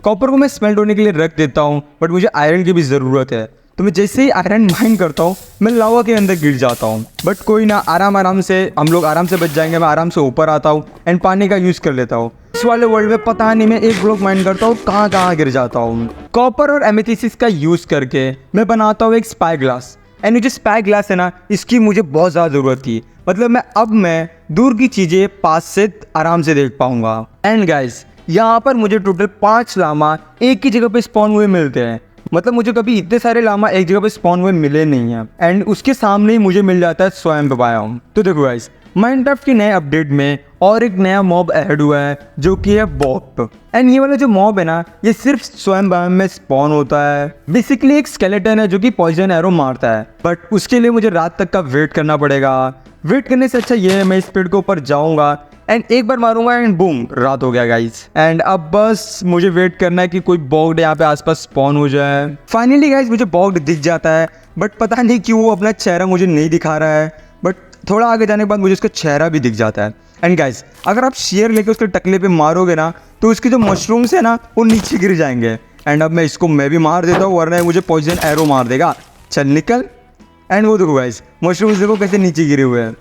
कॉपर को मैं स्मेल्ट होने के लिए रख देता हूँ, बट मुझे आयरन की भी ज़रूरत है, तो मैं जैसे ही आयरन माइन करता हूँ मैं लावा के अंदर गिर जाता हूँ। बट कोई ना, आराम से हम लोग आराम से बच जाएंगे। मैं आराम से ऊपर आता हूँ एंड पानी का यूज़ कर लेता हूँ। इस वाले वर्ल्ड में पता नहीं मैं एक ब्लॉक माइन करता हूँ कहाँ गिर जाता हूँ। कॉपर और एमेथिसिस का यूज़ करके मैं बनाता हूँ एक स्पाई ग्लास। एंड ये जो स्पाई ग्लास है ना, इसकी मुझे बहुत ज़्यादा ज़रूरत थी। मतलब मैं दूर की चीज़ें पास से आराम से देख पाऊंगा। एंड गाइस, यहाँ पर मुझे टोटल 5 लामा एक ही जगह पे स्पॉन हुए मिलते हैं। मतलब मुझे कभी इतने सारे लामा एक जगह पे स्पॉन हुए मिले नहीं हैं। एंड उसके सामने ही मुझे मिल जाता है स्वयं बायोम। तो देखो गाइस, माइनक्राफ्ट के नए अपडेट में और एक नया मॉब ऐड हुआ है जो कि है बॉप। एंड ये वाला जो मॉब है ना, ये सिर्फ स्वयं बायोम में स्पॉन होता है। बेसिकली एक स्केलेटन है जो कि पॉइजन एरो मारता है। बट उसके लिए मुझे रात तक का वेट करना पड़ेगा। वेट करने से अच्छा ये है मैं इस पेड़ के ऊपर जाऊंगा एंड एक बार मारूंगा एंड बूम, रात हो गया गाइस। एंड अब बस मुझे वेट करना है कि कोई बॉग्ड यहाँ पे आसपास स्पॉन हो जाए। फाइनली गाइस मुझे बॉग्ड दिख जाता है, बट पता नहीं क्यों वो अपना चेहरा मुझे नहीं दिखा रहा है। बट थोड़ा आगे जाने के बाद मुझे उसका चेहरा भी दिख जाता है। एंड गाइस, अगर आप शेयर लेके उसके टकले पे मारोगे ना, तो उसके जो मशरूम्स है ना, वो नीचे गिर जाएंगे। एंड अब मैं भी मार देता हूँ, वरना मुझे पॉइजन एरो मार देगा। चल निकल। एंड वो देखो गाइस, मशरूम्स देखो कैसे नीचे गिरे हुए हैं।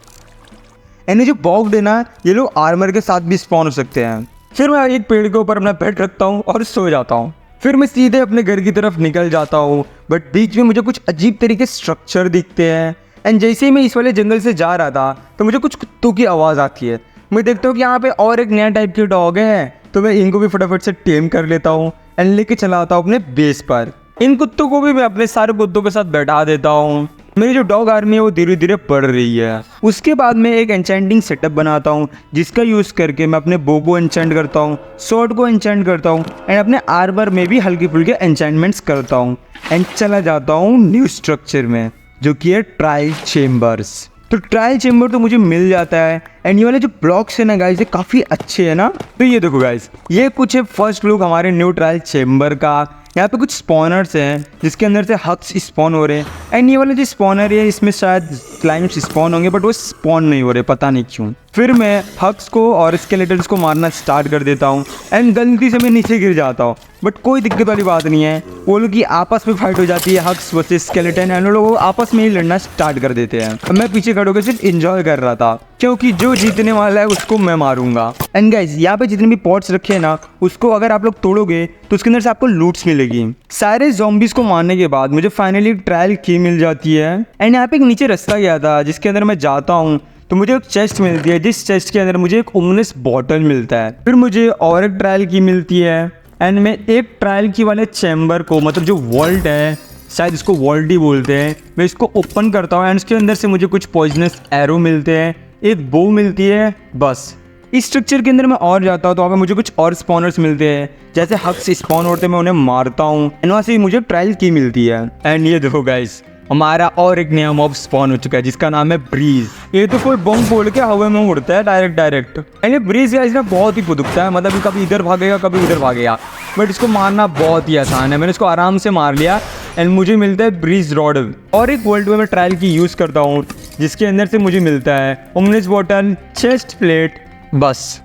एंड ये जो बॉग्ड है ना, ये लोग आर्मर के साथ भी स्पॉन हो सकते हैं। फिर मैं एक पेड़ के ऊपर अपना पेट रखता हूँ और सो जाता हूँ। फिर मैं सीधे अपने घर की तरफ निकल जाता हूँ। बट बीच में मुझे कुछ अजीब तरीके स्ट्रक्चर दिखते हैं। एंड जैसे ही मैं इस वाले जंगल से जा रहा था, तो मुझे कुछ कुत्तों की आवाज़ आती है। मैं देखता हूँ कि यहाँ पे और एक नया टाइप के डॉग है, तो मैं इनको भी फटाफट से टेम कर लेता हूँ एंड लेके चला आता हूँ अपने बेस पर। इन कुत्तों को भी मैं अपने सारे कुत्तों के साथ बैठा देता हूँ। मेरी जो डॉग आर्मी है वो धीरे धीरे बढ़ रही है। उसके बाद मैं एक एन्चेंटिंग सेटअप बनाता हूँ, जिसका यूज़ करके मैं अपने बो को एन्चेंट करता हूँ, स्वॉर्ड को एन्चेंट करता हूँ एंड अपने आर्मर में भी हल्के फुल्के एन्चेंटमेंट्स करता हूँ। एंड चला जाता हूँ न्यू स्ट्रक्चर में, जो कि है ट्रायल चेम्बर्स। तो ट्रायल चेम्बर तो मुझे मिल जाता है। एंड ये वाले जो ब्लॉक्स है ना गाइस, ये काफ़ी अच्छे है ना। तो ये देखो गाइस, ये कुछ है फर्स्ट लुक हमारे न्यू ट्रायल चेम्बर का। यहाँ पे कुछ स्पॉनर्स हैं जिसके अंदर से हक्स स्पॉन हो रहे हैं। एंड ये वाले जो स्पॉनर है, इसमें शायद क्लाइम्स स्पॉन होंगे, बट वो स्पॉन नहीं हो रहे, पता नहीं क्यों। फिर मैं हक्स को और स्केलेटन्स को मारना स्टार्ट कर देता हूँ एंड गलती से मैं नीचे गिर जाता हूँ। बट कोई दिक्कत वाली बात नहीं है। वो लोग की आपस में फाइट हो जाती है, हक्स वर्सेस स्केलेटन, एंड लोग आपस में ही लड़ना स्टार्ट कर देते हैं। अब मैं पीछे खड़े होकर सिर्फ इंजॉय कर रहा था, क्योंकि जो जीतने वाला है उसको मैं मारूंगा। एंड गाइस, यहाँ पे जितने भी पॉट्स रखे हैं ना, उसको अगर आप लोग तोड़ोगे तो उसके अंदर से आपको लूट्स मिलेगी। सारे ज़ॉम्बीज़ को मारने के बाद मुझे फाइनली ट्रायल की मिल जाती है। एंड यहाँ पे एक नीचे रास्ता गया था जिसके अंदर मैं जाता हूँ, तो मुझे एक चेस्ट मिलती है, जिस चेस्ट के अंदर मुझे एक ओमनेस बॉटल मिलता है। फिर मुझे और एक ट्रायल की मिलती है। एंड मैं एक ट्रायल की वाले चैम्बर को, मतलब जो वॉल्ट है, शायद इसको वॉल्ट ही बोलते हैं, मैं इसको ओपन करता हूँ एंड उसके अंदर से मुझे कुछ पॉइजनस एरो मिलते हैं, एक बो मिलती है। बस इस स्ट्रक्चर के अंदर मैं और जाता हूँ तो वहाँ पे मुझे कुछ और स्पॉनर्स मिलते हैं। जैसे हक्स स्पॉन होते हैं, मैं उन्हें मारता हूँ एंड वहाँ से मुझे ट्रायल की मिलती है। एंड ये देखो गाइस, हमारा और एक नया मॉब स्पॉन हो चुका है जिसका नाम है ब्रीज। ये तो कोई बम फोड़ के हवा में उड़ता है डायरेक्ट। एंड ये ब्रीज गाइस ना बहुत ही पुदुकता है, मतलब कभी इधर भागेगा कभी उधर भागेगा, बट इसको मारना बहुत ही आसान है। मैंने इसको आराम से मार लिया एंड मुझे मिलता है ब्रीज रॉड। और एक वर्ल्ड में मैं ट्रायल की यूज़ करता हूँ, जिसके अंदर से मुझे मिलता है ओमनेस बॉटल, चेस्ट प्लेट, बस।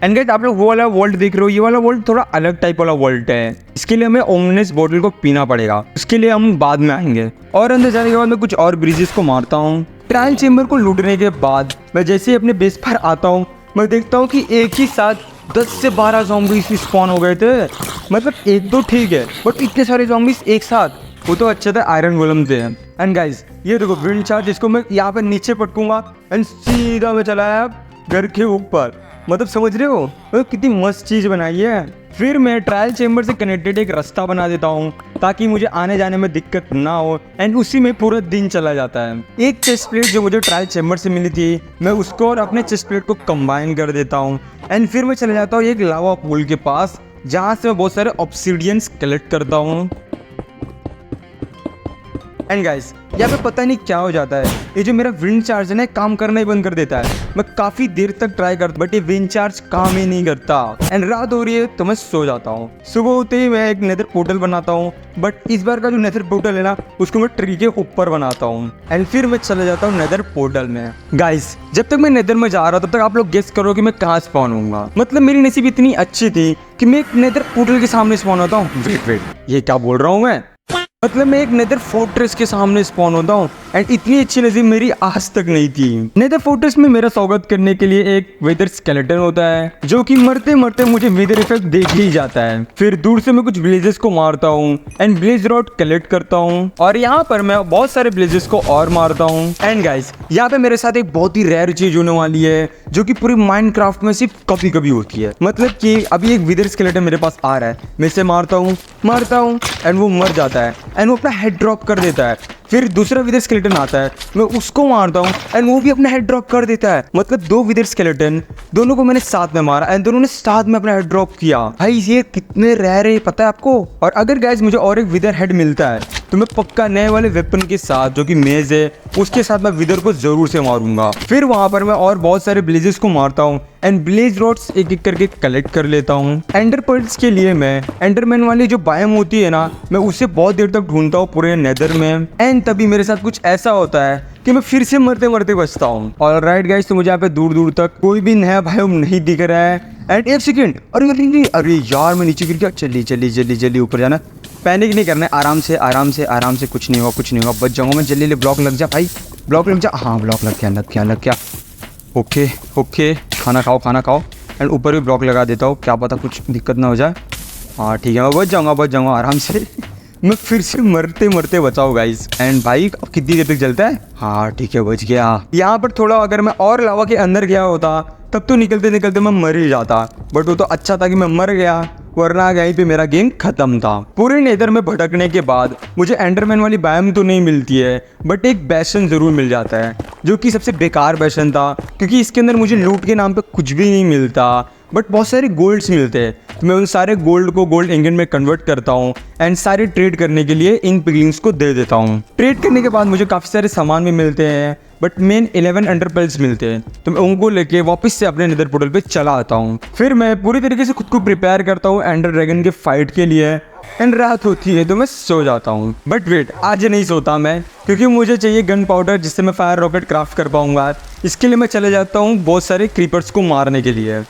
एंड गाइस, आप लोग वो वाला वॉल्ट देख रहे हो, ये वाला वॉल्ट थोड़ा अलग टाइप वाला वॉल्ट है। इसके लिए हमें ओमनेस बॉटल को पीना पड़ेगा, उसके लिए हम बाद में आएंगे। और अंदर जाने के बाद मैं कुछ और ब्रिजेस को मारता हूँ। ट्रायल चेम्बर को लूटने के बाद मैं जैसे ही अपने बेस पर आता हूँ, मैं देखता हूँ कि एक ही साथ 10 से 12 ज़ॉम्बीज़ स्पॉन हो गए थे। मतलब एक तो ठीक है, बट इतने सारे ज़ॉम्बीज़ एक साथ, वो तो अच्छे थे, आयरन गोलम थे। एंड गाइस, ये देखो विंड चार्ज, इसको मैं यहाँ पे नीचे पटकूंगा एंड सीधा मैं चला आया घर के ऊपर। मतलब समझ रहे हो मतलब कितनी मस्त चीज़ बनाई है। फिर मैं ट्रायल चेम्बर से कनेक्टेड एक रास्ता बना देता हूँ ताकि मुझे आने जाने में दिक्कत ना हो, एंड उसी में पूरा दिन चला जाता है। एक चेस्ट प्लेट जो मुझे ट्रायल चेम्बर से मिली थी, मैं उसको और अपने चेस्ट प्लेट को कंबाइन कर देता हूँ एंड फिर मैं चला जाता हूँ एक लावा पूल के पास, जहाँ से मैं बहुत सारे ऑब्सीडियंस कलेक्ट करता हूँ। एंड गाइस यहाँ पे पता नहीं क्या हो जाता है, ये जो मेरा विंड चार्ज है ना काम करना ही बंद कर देता है। मैं काफी देर तक ट्राई करता बट ये विंड चार्ज काम ही नहीं करता एंड रात हो रही है तो मैं सो जाता हूँ। सुबह होते ही मैं एक नेदर पोर्टल बनाता हूँ, बट इस बार का जो नेदर पोर्टल है ना उसको मैं ट्री के ऊपर बनाता हूँ एंड फिर मैं चले जाता हूँ नेदर पोर्टल में। गाइस जब तक मैं नेदर में जा रहा तब तक आप लोग गेस करो कि मैं कहाँ स्पॉन होऊंगा। मतलब मेरी नसीब इतनी अच्छी थी कि मैं एक नेदर पोर्टल के सामने स्पॉन होता हूँ। वेट ये क्या बोल रहा हूँ मैं, मतलब मैं एक नेदर फोर्ट्रेस के सामने स्पॉन होता हूँ एंड इतनी अच्छी नसीब मेरी आज तक नहीं थी। नेदर फोर्ट्रेस में मेरा स्वागत करने के लिए एक वेदर स्केलेटन होता है जो कि मरते मरते मुझे वेदर इफेक्ट दे ही जाता है। फिर दूर से मैं कुछ ब्लेजेस को मारता हूँ एंड ब्लेज रॉड कलेक्ट करता हूँ और यहाँ पर मैं बहुत सारे ब्लेजेस को और मारता हूँ। एंड गाइस यहाँ पे मेरे साथ एक बहुत ही रेयर चीज होने वाली है जो कि पूरी माइनक्राफ्ट में सिर्फ कभी कभी होती है। मतलब कि अभी एक विदर स्केलेटन मेरे पास आ रहा है, मैं इसे मारता हूँ एंड वो मर जाता है एंड वो अपना हेड ड्रॉप कर देता है। फिर दूसरा विदर स्केलेटन आता है, मैं उसको मारता हूँ एंड वो भी अपना हेड ड्रॉप कर देता है। मतलब दो विदर स्केलेटन, दोनों को मैंने साथ में मारा एंड दोनों ने साथ में अपना हेड ड्रॉप किया। भाई ये कितने रेयर है पता है आपको। और अगर गाइस मुझे और एक विदर हेड मिलता है तो मैं पक्का नए वाले वेपन के साथ जो कि मेज है उसके साथ मैं विदर को जरूर से मारूंगा। फिर वहां पर मैं और बहुत सारे ब्लेजेस को मारता हूँ एंड ब्लेज रॉड्स एक एक करके कलेक्ट कर लेता हूँ। एंडर पर्ल्स के लिए मैं एंडरमैन वाली जो बायोम होती है ना मैं उसे बहुत देर तक ढूंढता हूँ पूरे नेदर में एंड तभी मेरे साथ कुछ ऐसा होता है कि मैं फिर से मरते मरते बचता हूँ। ऑलराइट गाइस तो मुझे यहाँ पे दूर दूर तक कोई भी नया बायोम नहीं दिख रहा है। एंड एक सेकेंड, अरे यार मैं नीचे गिर गया। जल्दी ऊपर जाना, पैनिक नहीं करना है, आराम से कुछ नहीं होगा बच जाऊंगा मैं। जल्दी ब्लॉक लग जा भाई, ब्लॉक लग जा। हाँ ब्लॉक लग गया। ओके खाना खाओ एंड ऊपर भी ब्लॉक लगा देता हूँ, क्या पता कुछ दिक्कत ना हो जाए। हाँ ठीक है मैं बच जाऊंगा आराम से। मैं फिर से मरते मरते बचाऊँ गाइस। एंड भाई कितनी देर तक चलता है? हाँ ठीक है बच गया। यहाँ पर थोड़ा अगर मैं और लावा के अंदर गया होता तब तो निकलते मैं मर ही जाता, बट वो तो अच्छा था कि मैं मर गया, वरना यहीं पे मेरा गेम खत्म था। पूरे नेदर में भटकने के बाद मुझे एंडरमैन वाली बायोम तो नहीं मिलती है बट एक बेसन जरूर मिल जाता है जो कि सबसे बेकार बेसन था क्योंकि इसके अंदर मुझे लूट के नाम पे कुछ भी नहीं मिलता बट बहुत सारे गोल्ड्स मिलते हैं। तो मैं उन सारे गोल्ड को गोल्ड इंगन में कन्वर्ट करता हूँ एंड सारे ट्रेड करने के लिए इन पिगलिंग्स को दे देता हूँ। ट्रेड करने के बाद मुझे काफ़ी सारे सामान भी मिलते हैं बट मेन 11 एंडर पर्ल्स मिलते हैं, तो मैं उनको लेके वापस से अपने नेदर पोर्टल पे चला आता हूँ। फिर मैं पूरी तरीके से खुद को प्रिपेयर करता हूँ एंडर ड्रैगन के फाइट के लिए एंड रात होती है तो मैं सो जाता हूँ। बट वेट आज नहीं सोता मैं क्योंकि मुझे चाहिए गन पाउडर जिससे मैं फायर रॉकेट क्राफ्ट कर पाऊंगा। इसके लिए मैं चले जाता हूँ बहुत सारे क्रीपर्स को मारने के लिए।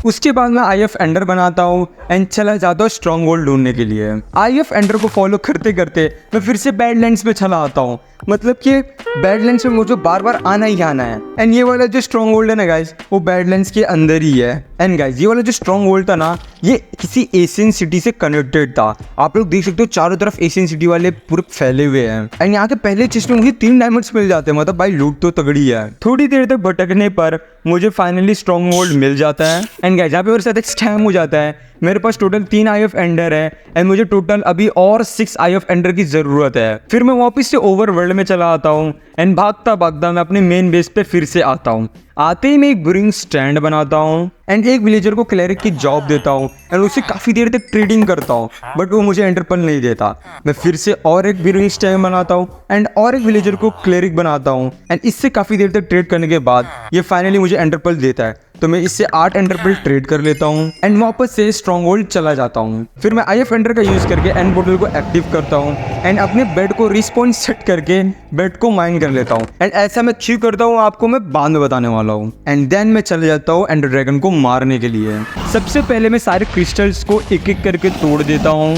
उसके बाद मैं IF एंडर बनाता हूँ एंड चला जाता हूँ स्ट्रॉन्ग होल्ड ढूंढने के लिए। IF एंडर को फॉलो करते करते मैं फिर से बैडलैंड्स में चला आता हूँ। मतलब कि बैडलैंड्स में मुझे बार बार आना ही आना है एंड ये वाला जो स्ट्रॉन्ग होल्ड है ना गाइस वो बैडलैंड्स के अंदर ही है। एंड गाइस ये वाला जो स्ट्रॉन्ग होल्ड था ना ये किसी एशियन सिटी से कनेक्टेड था। आप लोग देख सकते हो चारों तरफ एशियन सिटी वाले पूरे फैले हुए हैं एंड यहाँ के पहले चेस्ट में मुझे 3 डायमंड्स मिल जाते हैं। मतलब भाई लूट तो तगड़ी है। थोड़ी देर तक भटकने पर मुझे फाइनली स्ट्रॉन्ग होल्ड मिल जाता है एंड गाइस यहाँ पे मेरे साथ एक स्कैम हो जाता है। मेरे पास टोटल 3 IF एंडर है एंड मुझे टोटल अभी और 6 IF एंडर की जरूरत है। फिर मैं वापस से ओवरवर्ल्ड में चला आता हूँ एंड भागता मैं अपने मेन बेस पे फिर से आता हूँ। आते ही मैं एक ब्रिंग स्टैंड बनाता हूँ एंड एक विलेजर को क्लेरिक की जॉब देता हूँ एंड उससे काफ़ी देर तक ट्रेडिंग करता हूँ बट वो मुझे एंटरपल नहीं देता। मैं फिर से और एक ब्रिंग स्टैंड बनाता हूँ एंड और एक विलेजर को क्लेरिक बनाता हूँ एंड इससे काफ़ी देर तक ट्रेड करने के बाद ये फाइनली मुझे एंटरपल देता है। तो मैं इससे 8 एंटरपल ट्रेड कर लेता हूँ एंड वापस से स्ट्रॉन्ग होल्ड चला जाता हूँ। फिर मैं IF एंडर का यूज़ करके एंड पोर्टल को एक्टिव करता हूँ एंड अपने बेड को रिस्पॉन सेट करके बेड को माइन कर लेता हूँ एंड ऐसा मैं क्यों करता हूँ आपको मैं बाद में बताने वाला हूँ। एंड देन मैं चले जाता हूँ एंडर ड्रैगन को मारने के लिए। सबसे पहले मैं सारे क्रिस्टल्स को एक एक करके तोड़ देता हूँ,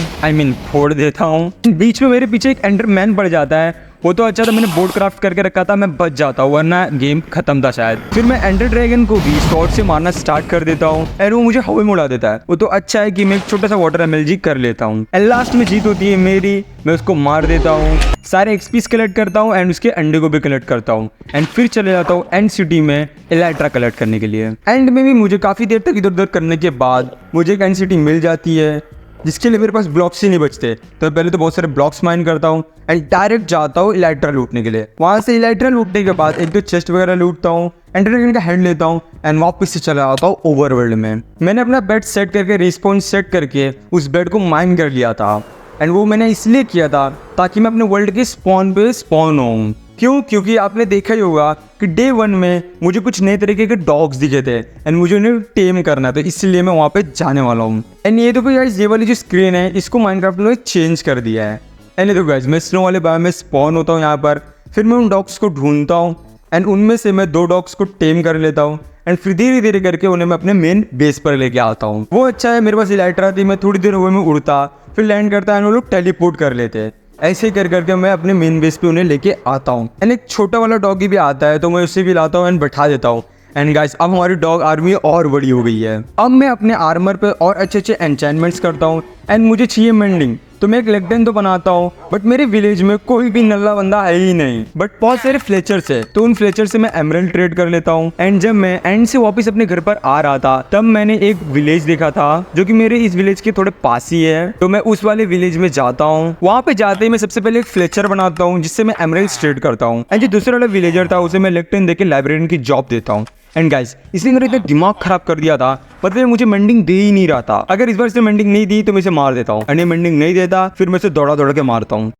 फोड़ देता हूँ। बीच में मेरे पीछे एक एंडरमैन पड़ जाता है, वो तो अच्छा था मैंने बोर्ड क्राफ्ट करके रखा था, मैं बच जाता हूँ वरना गेम खत्म था शायद। फिर मैं एंडर ड्रैगन को भी शॉर्ट से मारना स्टार्ट कर देता हूँ एंड वो मुझे हवा में उड़ा देता है। वो तो अच्छा है कि मैं एक छोटा सा वाटर MLG कर लेता हूँ एंड लास्ट में जीत होती है मेरी। मैं उसको मार देता हूँ, सारे XPs कलेक्ट करता हूँ एंड उसके अंडे को भी कलेक्ट करता हूँ एंड फिर चले जाता हूँ एंड सिटी में एलाइट्रा कलेक्ट करने के लिए। एंड में भी मुझे काफ़ी देर तक इधर उधर करने के बाद मुझे एक एंड सिटी मिल जाती है जिसके लिए मेरे पास ब्लॉक्स ही नहीं बचते। तो पहले तो बहुत सारे ब्लॉक्स माइन करता हूँ एंड डायरेक्ट जाता हूँ इलाइट्रा लूटने के लिए। वहाँ से इलाइट्रा लूटने के बाद एक दो चेस्ट वगैरह लूटता हूँ, एंडर ड्रैगन का हेड लेता हूँ एंड वापस से चला आता हूँ ओवरवर्ल्ड में। मैंने अपना बेड सेट करके रिस्पॉन्स सेट करके उस बेड को माइन कर लिया था एंड वो मैंने इसलिए किया था ताकि मैं अपने वर्ल्ड के स्पॉन पे स्पॉन हूँ। क्यों? क्योंकि आपने देखा ही होगा कि डे 1 में मुझे कुछ नए तरीके के डॉग्स दिखे थे एंड मुझे उन्हें टेम करना था, इसलिए मैं वहाँ पे जाने वाला हूँ। एंड ये तो गाइस ये वाली जो स्क्रीन है इसको माइनक्राफ्ट ने चेंज कर दिया है। एंड ये तो गाइस मैं स्नो वाले बायोम में स्पॉन होता हूँ यहाँ पर, फिर मैं उन डॉग्स को ढूंढता हूँ एंड उनमें से मैं 2 डॉग्स को टेम कर लेता हूँ एंड फिर धीरे धीरे करके उन्हें मैं अपने मेन बेस पर लेके आता हूँ। वो अच्छा है, मेरे पास इलाइटर आती, मैं थोड़ी देर हुए में उड़ता फिर लैंड करता एंड वो लोग टेलीपोर्ट कर लेते हैं। ऐसे कर करके मैं अपने मेन बेस पे उन्हें लेके आता हूँ। एंड एक छोटा वाला डॉगी भी आता है तो मैं उसे भी लाता हूँ एंड बैठा देता हूँ। एंड गाइस अब हमारी डॉग आर्मी और बड़ी हो गई है। अब मैं अपने आर्मर पे और अच्छे अच्छे एन्चेंटमेंट्स करता हूँ एंड मुझे चाहिए मेंडिंग, तो मैं एक लेगडेन तो बनाता हूँ, बट मेरे विलेज में कोई भी नल्ला बंदा है ही नहीं, बट बहुत सारे फ्लेचर्स है, तो उन फ्लेचर से मैं एमरल्ड ट्रेड कर लेता हूँ। एंड जब मैं एंड से वापस अपने घर पर आ रहा था तब मैंने एक विलेज देखा था जो कि मेरे इस विलेज के थोड़े पास ही है, तो मैं उस वाले विलेज में जाता हूँ। वहाँ पे जाते ही मैं सबसे पहले एक फ्लेचर बनाता हूँ जिससे मैं एमरल्ड ट्रेड करता हूँ। एंड जो दूसरा वाला विलेजर था उसे मैं लेगडेन देके लाइब्रेरियन की जॉब देता हूँ। एंड गाइस इसने मेरा इतना दिमाग खराब कर दिया था, मतलब मुझे मेंडिंग दे ही नहीं रहा था। अगर इस बार से मेंडिंग नहीं दी तो मैं इसे मार देता हूँ, एंड ये मेंडिंग नहीं देता फिर मैं इसे दौड़ा दौड़ा के मारता हूँ।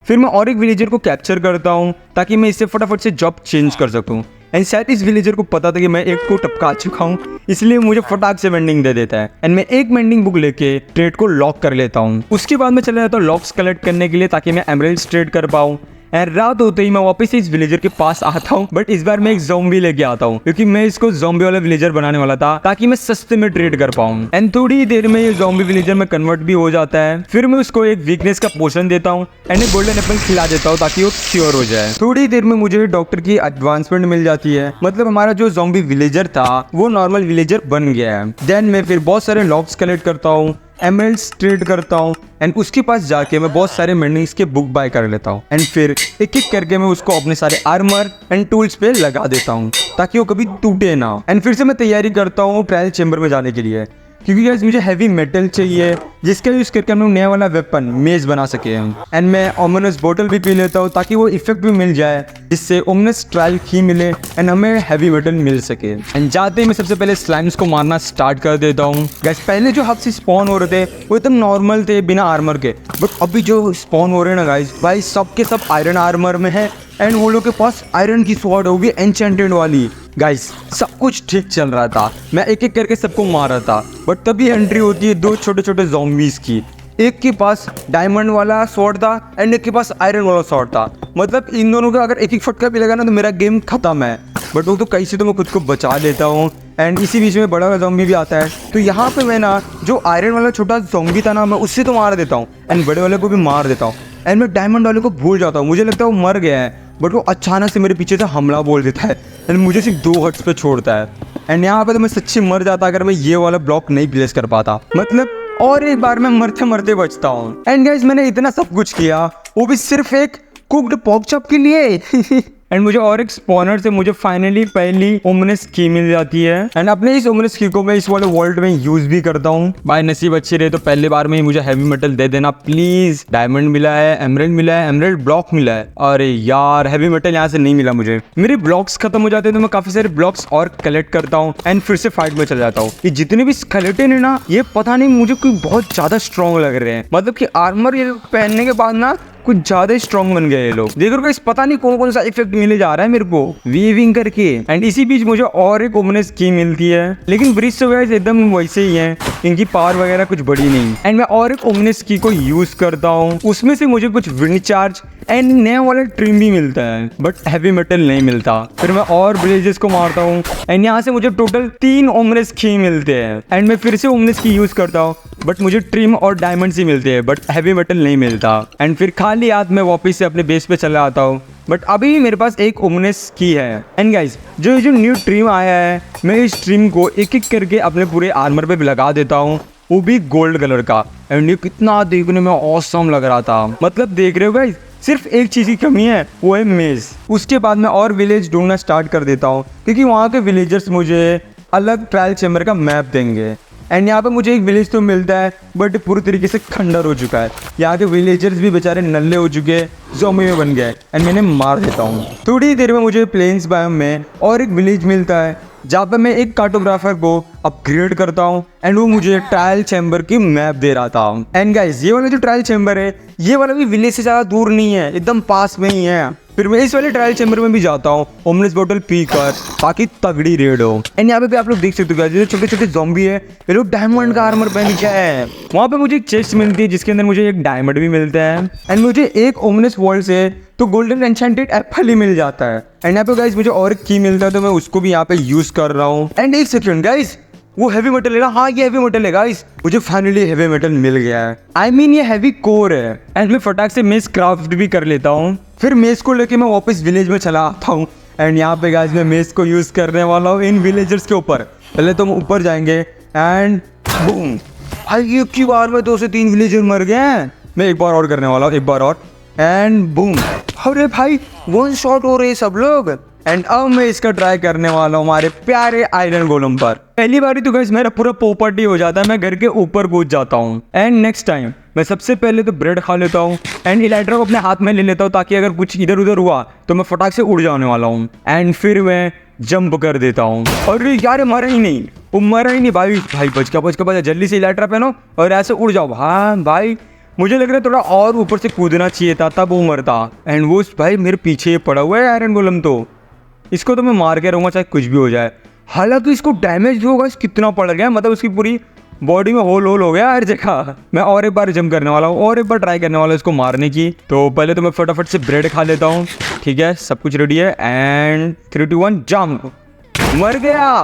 फिर मैं और एक विलेजर को कैप्चर करता हूँ ताकि मैं इससे फटाफट से जॉब चेंज कर सकूँ। एंड शायद इस विलेजर को पता था कि मैं एक को टपका चुका हूँ, इसलिए मुझे फटाक से मेंडिंग दे देता है। एंड मैं एक मेंडिंग बुक लेके ट्रेड को लॉक कर लेता हूँ। उसके बाद मैं चला जाता हूँ लॉक्स कलेक्ट करने के लिए ताकि मैं एमरल्ड्स ट्रेड कर पाऊँ। एंड रात होते ही मैं वापस से इस विलेजर के पास आता हूँ, बट इस बार मैं एक ज़ॉम्बी लेके आता हूँ क्योंकि मैं इसको ज़ॉम्बी वाला विलेजर बनाने वाला था ताकि मैं सस्ते में ट्रेड कर पाऊँ। एंड थोड़ी देर में ये ज़ॉम्बी विलेजर में कन्वर्ट भी हो जाता है। फिर मैं उसको एक वीकनेस का पोशन देता हूँ एंड एक गोल्डन एप्पल खिला देता हूँ ताकि वो क्योर हो जाए। थोड़ी देर में मुझे डॉक्टर की एडवांसमेंट मिल जाती है, मतलब हमारा जो ज़ॉम्बी विलेजर था वो नॉर्मल विलेजर बन गया है। देन मैं फिर बहुत सारे लॉक्स कलेक्ट करता हूँ, एमरल्ड्स ट्रेड करता हूँ एंड उसके पास जाके मैं बहुत सारे मेंडिंग्स के बुक बाय कर लेता हूँ। एंड फिर एक एक करके मैं उसको अपने सारे आर्मर एंड टूल्स पे लगा देता हूँ ताकि वो कभी टूटे ना। एंड फिर से मैं तैयारी करता हूँ ट्रायल चेंबर में जाने के लिए, क्योंकि गाइस मुझे हैवी मेटल चाहिए जिसका यूज़ करके हम लोग नया वाला वेपन मेज बना सके। एंड मैं ओमिनस बोतल भी पी लेता हूँ ताकि वो इफेक्ट भी मिल जाए जिससे ओमिनस ट्रायल की मिले एंड हमें हैवी मेटल मिल सके। एंड जाते ही मैं सबसे पहले स्लाइम्स को मारना स्टार्ट कर देता हूँ। गाइस पहले जो हब से स्पॉन हो रहे थे वो एकदम नॉर्मल थे बिना आर्मर के, बट अभी जो स्पॉन हो रहे हैं ना गाइस, भाई सब के सब आयरन आर्मर में है एंड वो लोग के पास आयरन की स्वॉर्ड होगी एन्चेंटेड वाली। गाइस सब कुछ ठीक चल रहा था, मैं एक एक करके सबको मार रहा था, बट तभी एंट्री होती है 2 छोटे छोटे ज़ॉम्बीज की। एक के पास डायमंड वाला स्वॉर्ड था एंड एक के पास आयरन वाला स्वॉर्ड था, मतलब इन दोनों का अगर एक एक फटका भी लगा ना तो मेरा गेम खत्म है। बट वो तो कैसे तो मैं खुद को बचा लेता हूँ। एंड इसी बीच में बड़ा वाला ज़ॉम्बी भी आता है, तो यहाँ पे मैं ना जो आयरन वाला छोटा ज़ॉम्बी था ना मैं उससे तो मार देता हूँ एंड बड़े वाले को भी मार देता हूँ। एंड मैं डायमंड वाले को भूल जाता हूँ, मुझे लगता है वो मर गया है, बट वो अचानक से मेरे पीछे से हमला बोल देता है एंड मुझे सिर्फ 2 हर्ट्स पे छोड़ता है। एंड यहाँ पे तो मैं सच्ची मर जाता अगर मैं ये वाला ब्लॉक नहीं प्लेस कर पाता, मतलब और एक बार मैं मरते मरते बचता हूँ। एंड गाइस मैंने इतना सब कुछ किया वो भी सिर्फ एक कुक्ड पॉक चॉप के लिए। एंड मुझे और एक स्पॉनर से मुझे फाइनली पहली ओमिनस की मिल जाती है एंड अपने इस ओमिनस की को मैं इस वाले वर्ल्ड में यूज भी करता हूँ। भाई नसीब अच्छी रहे तो पहले बार में ही मुझे हैवी मेटल दे देना प्लीज। डायमंड मिला है, एमरल्ड मिला है, एमरल्ड ब्लॉक मिला है। अरे यार हैवी मेटल यहाँ से नहीं मिला मुझे। मेरे ब्लॉक्स खत्म हो जाते हैं तो मैं काफी सारे ब्लॉक्स और कलेक्ट करता हूँ एंड फिर से फाइट में चल जाता हूँ। ये जितने भी स्केलेटन है ना ये पता नहीं मुझे कोई बहुत ज्यादा स्ट्रॉन्ग लग रहे हैं, मतलब कि आर्मर ये पहनने के बाद ना कुछ ज्यादा स्ट्रॉन्ग बन गए ये लोग। देखो गाइस पता नहीं कौन कौन सा इफेक्ट मिले जा रहा है मेरे को वीविंग करके। एंड इसी बीच मुझे और एक ओमिनस की मिलती है, लेकिन ब्रिज तो गाइस एकदम वैसे ही है, इनकी पावर वगैरह कुछ बड़ी नहीं। एंड मैं और एक ओमिनस की को यूज करता हूँ, उसमें से मुझे कुछ विंड चार्ज एंड नया वाला ट्रिम भी मिलता है, बट हैवी मेटल नहीं मिलता। फिर मैं और ब्लेजेस को मारता हूँ एंड यहाँ से मुझे टोटल 3 ओमिनस की मिलते हैं। एंड मैं फिर से ओमिनस की यूज करता हूँ, बट मुझे ट्रिम और डायमंड ही मिलते हैं, बट हैवी मेटल नहीं मिलता। एंड फिर खाली हाथ में वापस से अपने बेस पे चला आता हूँ, बट अभी मेरे पास एक ओमिनस की है। एंड गाइस जो न्यू ट्रिम आया है मैं इस ट्रिम को एक एक करके अपने पूरे आर्मर पे लगा देता हूँ, वो भी गोल्ड कलर का। एंड ये कितना देखने में ऑसम लग रहा था, मतलब देख रहे हो गाइस सिर्फ एक चीज़ की कमी है वो है मेज। उसके बाद मैं और विलेज ढूंढना स्टार्ट कर देता हूँ क्योंकि वहाँ के विलेजर्स मुझे अलग ट्रायल चैम्बर का मैप देंगे। एंड यहाँ पे मुझे एक विलेज तो मिलता है बट पूरी तरीके से खंडर हो चुका है। यहाँ के विलेजर्स भी बेचारे नल्ले हो चुके, ज़ॉम्बी में बन गए एंड मैंने मार देता हूँ। थोड़ी देर में मुझे प्लेन्स बायोम में और एक विलेज मिलता है जहाँ पे मैं एक कार्टोग्राफर को अपग्रेड करता हूँ एंड वो मुझे ट्रायल चैम्बर की मैप दे रहा था। एंड गाइस ये वाला जो ट्रायल चैम्बर है ये वाला भी विलेज से ज़्यादा दूर नहीं है, एकदम पास में ही है। फिर मैं इस वाले ट्रायल चैम्बर में भी जाता हूँ ओमलेस बोतल पी कर ताकि तगड़ी रेड हो। एंड यहाँ पे भी आप लोग देख सकते हो जो छोटे छोटे ज़ॉम्बी है ये लोग डायमंड का आर्मर पहन के है। वहाँ पे मुझे एक चेस्ट मिलती है जिसके अंदर मुझे एक डायमंड भी मिलता है एंड मुझे एक ओमलेस वर्ल्ड से तो गोल्डन एन्चेंटेड एप्पल ही मिल जाता है। एंड यहाँ पे गाइस मुझे और एक की मिलता है तो मैं उसको भी यहाँ पे यूज कर रहा हूँ। एंड एक सेकंड गाइस वो हैवी मेटल है ना, हाँ ये हैवी मेटल है गाइस, मुझे फाइनली हैवी मेटल मिल गया है। आई मीन ये हैवी कोर है। एंड मैं फटाक से मेस क्राफ्ट भी कर लेता हूँ। फिर मेस को लेके मैं वापस विलेज में चला आता हूँ एंड यहाँ पे गाइस मैं मेस को यूज करने वाला हूँ इन विलेजर्स के ऊपर। पहले तो हम ऊपर जाएंगे एंड बूम, भाई एक ही बार में 2 से 3 विलेजर मर गए हैं। मैं एक बार और करने वाला हूँ, एक बार और एंड बूम, अरे भाई 1 शॉट हो रहे सब लोग। एंड अब मैं इसका ट्राई करने वाला हूँ हमारे प्यारे आयरन गोलम पर। पहली बार तो गाइस मेरा पूरा पोपट ही हो जाता है, मैं घर के ऊपर कूद जाता हूँ। एंड नेक्स्ट टाइम मैं सबसे पहले तो ब्रेड खा लेता हूँ एंड इलाइट्रा को अपने हाथ में ले लेता हूँ ताकि अगर कुछ इधर उधर हुआ तो मैं फटाक से उड़ जाने वाला हूँ। एंड फिर मैं जंप कर देता हूँ। अरे यार मरा ही नहीं, वो मरा ही नहीं भाई। भाई बच का जल्दी से इलाइट्रा पहनो और ऐसे उड़ जाओ। हाँ भाई मुझे लग रहा है थोड़ा और ऊपर से कूदना चाहिए था तब वो मरता। एंड वो भाई मेरे पीछे पड़ा हुआ है आयरन गोलम, तो इसको तो मैं मार के रहूँगा चाहे कुछ भी हो जाए। हालांकि इसको डैमेज भी होगा, कितना पड़ गया, मतलब उसकी पूरी बॉडी में होल हो गया हर जगह। मैं और एक बार जंप करने वाला हूँ और एक बार ट्राई करने वाला हूँ इसको मारने की। तो पहले तो मैं फटाफट से ब्रेड खा लेता हूँ। ठीक है सब कुछ रेडी है एंड 3 2 1 जंप। मर गया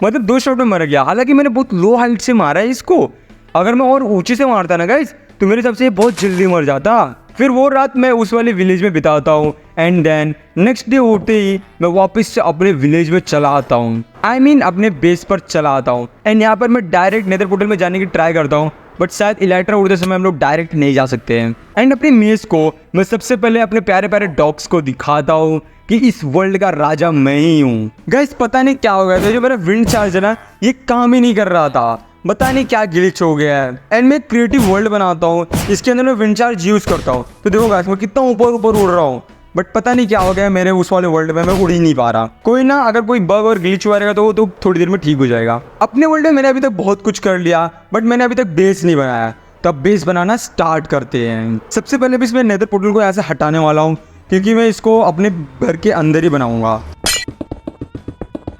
मतलब 2 शॉट में मर गया। हालांकि मैंने बहुत लो हाइट से मारा है इसको, अगर मैं और ऊंचे से मारता ना गाइस तो मेरे हिसाब से ये बहुत जल्दी मर जाता। फिर वो रात मैं उस वाले विलेज में बिताता हूँ एंड देन नेक्स्ट डे उठते ही मैं वापस से अपने विलेज में चला आता हूँ। आई मीन अपने बेस पर चला आता हूँ। एंड यहाँ पर मैं डायरेक्ट नेदर पोर्टल में जाने की ट्राई करता हूँ बट शायद इलाइट्रा उड़ते समय हम लोग डायरेक्ट नहीं जा सकते हैं। एंड अपनी मेस को मैं सबसे पहले अपने प्यारे प्यारे डॉग्स को दिखाता हूँ कि इस वर्ल्ड का राजा मैं ही हूँ। गाइस पता नहीं क्या हो गया था, जो मेरा विंड चार्ज है ना ये काम ही नहीं कर रहा था, पता नहीं क्या ग्लिच हो गया है। एंड मैं क्रिएटिव वर्ल्ड बनाता हूँ, इसके अंदर मैं विंड चार्ज यूज करता हूँ। तो देखो गाइस मैं कितना ऊपर ऊपर उड़ रहा हूँ बट पता नहीं क्या हो गया मेरे उस वाले वर्ल्ड में, मैं उड़ ही नहीं पा रहा। कोई ना, अगर कोई बग और ग्लिच हुआ रहेगा तो थोड़ी देर में ठीक हो जाएगा। अपने वर्ल्ड में मैंने अभी तक बहुत कुछ कर लिया बट मैंने अभी तक बेस नहीं बनाया, तब बेस बनाना स्टार्ट करते हैं। सबसे पहले भी इसमें नेदर पोर्टल को ऐसे हटाने वाला हूँ क्योंकि मैं इसको अपने घर के अंदर ही बनाऊंगा।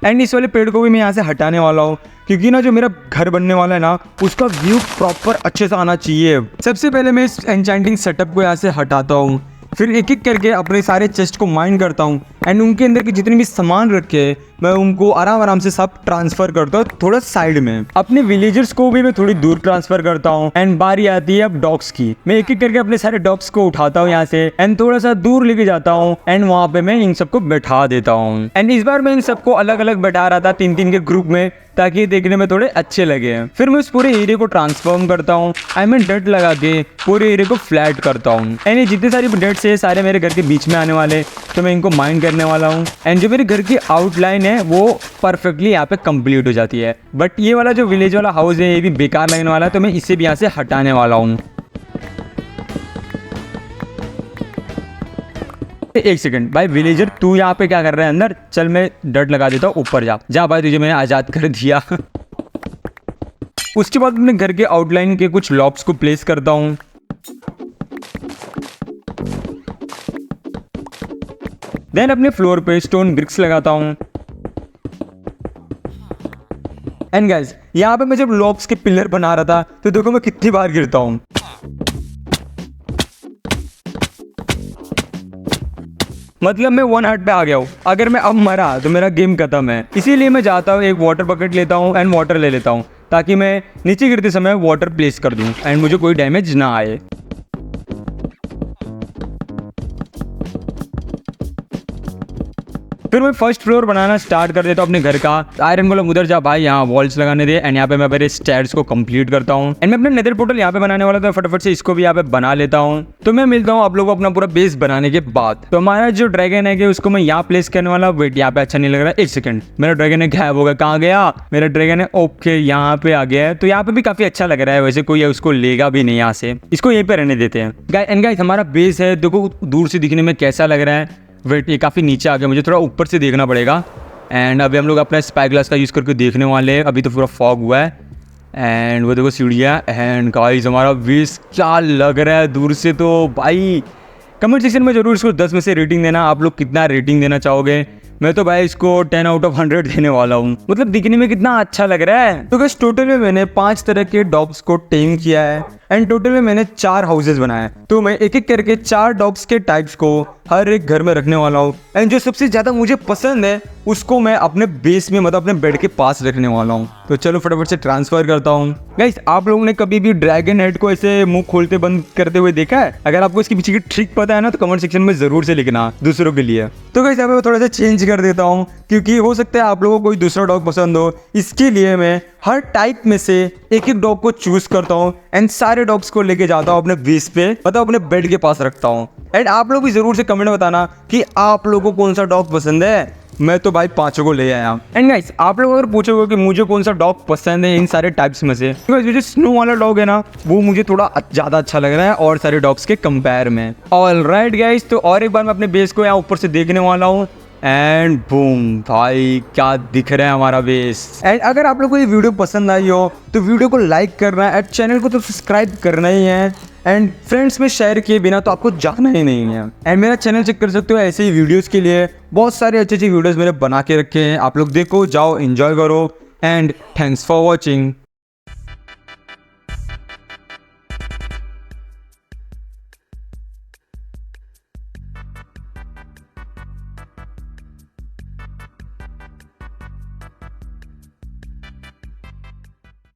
एंड इस वाले पेड़ को भी मैं यहाँ से हटाने वाला हूँ क्योंकि ना जो मेरा घर बनने वाला है ना उसका व्यू प्रॉपर अच्छे से आना चाहिए। सबसे पहले मैं इस एन्चेंटिंग सेटअप को यहाँ से हटाता हूँ, फिर एक एक करके अपने सारे चेस्ट को माइन करता हूँ एंड उनके अंदर के जितने भी सामान रखे मैं उनको आराम आराम से सब ट्रांसफर करता हूँ थोड़ा साइड में। अपने विलेजर्स को भी मैं थोड़ी दूर ट्रांसफर करता हूँ। एंड बारी आती है अब डॉग्स की। मैं एक एक करके अपने सारे डॉग्स को उठाता हूँ यहाँ से एंड थोड़ा सा दूर लेके जाता हूँ एंड वहाँ पे मैं इन सबको बैठा देता हूँ। एंड इस बार मैं इन सबको अलग अलग बैठा रहा था 3-3 के ग्रुप में ताकि देखने में थोड़े अच्छे लगे। फिर मैं उस पूरे एरिया को ट्रांसफॉर्म करता हूँ, आई मीन डट लगा के पूरे एरिया को फ्लैट करता हूँ। एंड ये जितने सारे डट्स है सारे मेरे घर के बीच में आने वाले, तो मैं इनको माइन करने वाला हूँ। एंड जो मेरे घर की आउटलाइन है वो परफेक्टली यहाँ पे कंप्लीट हो जाती है। बट ये वाला जो विलेज वाला हाउस है ये भी बेकार लगने वाला है, तो मैं इसे भी यहाँ से हटाने वाला हूँ। एक सेकंड भाई विलेजर तू यहाँ पे क्या कर रहा है अंदर? चल मैं डट लगा देता हूँ, ऊपर जा भाई, तुझे मैंने आज़ाद कर दिया। उसके बाद अपने घर के आउटलाइन के कुछ लॉक्स को प्लेस करता हूँ। देन अपने फ्लोर पे स्टोन ब्रिक्स लगाता हूँ। एंड गाइस यहाँ पे मैं जब लॉक्स के पिलर बना रहा था तो देखो मैं कितनी बार गिरता हूँ। मतलब मैं 1 हार्ट पे आ गया हूँ। अगर मैं अब मरा तो मेरा गेम खत्म है। इसीलिए मैं जाता हूँ एक वाटर बकेट लेता हूँ एंड वाटर ले लेता हूँ ताकि मैं नीचे गिरते समय वाटर प्लेस कर दूँ एंड मुझे कोई डैमेज ना आए। फिर मैं फर्स्ट फ्लोर बनाना स्टार्ट कर देता हूँ अपने घर का। आयरन गोलम उधर जा भाई, यहाँ वॉल्स लगाने दे। एंड यहाँ पे मैं मेरे स्टेयर्स को कंप्लीट करता हूँ। एंड मैं अपने नेदर पोर्टल यहाँ पे बनाने वाला था, फटाफट से इसको भी यहाँ पे बना लेता हूँ। तो मैं मिलता हूँ आप लोगों को अपना पूरा बेस बनाने के बाद। तो हमारा जो ड्रैगन है कि उसको मैं यहाँ प्लेस करने वाला। वेट यहाँ पे अच्छा नहीं लग रहा है, 1 सेकंड, मेरा ड्रैगन है गायब हो गया। कहाँ गया मेरा ड्रैगन? है ओके यहाँ पे आ गया है। तो यहाँ पे भी काफी अच्छा लग रहा है, वैसे कोई उसको लेगा भी नहीं यहाँ से, इसको यहीं पे रहने देते हैं। गाइस हमारा बेस है, देखो दूर से दिखने में कैसा लग रहा है। वेट ये काफ़ी नीचे आ गया, मुझे थोड़ा ऊपर से देखना पड़ेगा। एंड अभी हम लोग अपना स्पाई ग्लास का यूज़ करके देखने वाले हैं। अभी तो पूरा फॉग हुआ है एंड वो देखो सीढ़ियाँ। एंड गाइस हमारा बेस क्या लग रहा है दूर से तो भाई। कमेंट सेक्शन में जरूर इसको 10 में से रेटिंग देना। आप लोग कितना रेटिंग देना चाहोगे? मैं तो भाई इसको 10 आउट ऑफ 100 देने वाला हूँ। मतलब दिखने में कितना अच्छा लग रहा है। तो गाइस टोटल में मैंने 5 तरह के डॉग्स को टेम किया है एंड टोटल में मैंने 4 हाउसेज बनाए। तो मैं एक एक करके 4 डॉग्स के टाइप्स को हर एक घर में रखने वाला हूँ एंड जो सबसे ज्यादा मुझे पसंद है उसको मैं अपने बेस में मतलब अपने बेड के पास रखने वाला हूँ। तो चलो फटाफट से ट्रांसफर करता हूँ। गाइस आप लोगों ने कभी भी ड्रैगन हेड को ऐसे मुंह खोलते बंद करते हुए देखा है? अगर आपको इसके पीछे की ट्रिक पता है ना तो कमेंट सेक्शन में जरूर से लिखना दूसरों के लिए। तो गाइस यहाँ पे थोड़ा सा चेंज कर देता हूँ क्योंकि हो सकता है आप लोगों को कोई दूसरा डॉग पसंद हो। इसके लिए मैं हर टाइप में से एक एक डॉग को चूज करता हूँ एंड सारे डॉग्स को लेके जाता हूँ अपने बेस पे, मतलब अपने बेड के पास रखता हूँ। एंड आप लोग भी जरूर से कमेंट बताना कि आप लोगों को कौन सा डॉग पसंद है। मैं तो भाई 5 को ले आया। एंड गाइस आप लोग अगर पूछोगे कि मुझे कौन सा डॉग पसंद है इन सारे टाइप्स में से, तो जो स्नो वाला डॉग है ना वो मुझे थोड़ा ज़्यादा अच्छा लग रहा है और सारे डॉग्स के कंपेयर में। ऑलराइट गाइस, तो और एक बार मैं अपने बेस को यहाँ ऊपर से देखने वाला हूँ एंड बूम भाई क्या दिख रहा है हमारा बेस। एंड अगर आप लोग को ये वीडियो पसंद आई हो तो वीडियो को लाइक करना है एंड चैनल को तो सब्सक्राइब करना ही है एंड फ्रेंड्स में शेयर किए बिना तो आपको जाना ही नहीं है। एंड मेरा चैनल चेक कर सकते हो ऐसे ही वीडियोस के लिए बहुत सारे अच्छे अच्छे वीडियोस मैंने बना के रखे हैं। आप लोग देखो, जाओ, एंजॉय करो एंड थैंक्स फॉर वॉचिंग।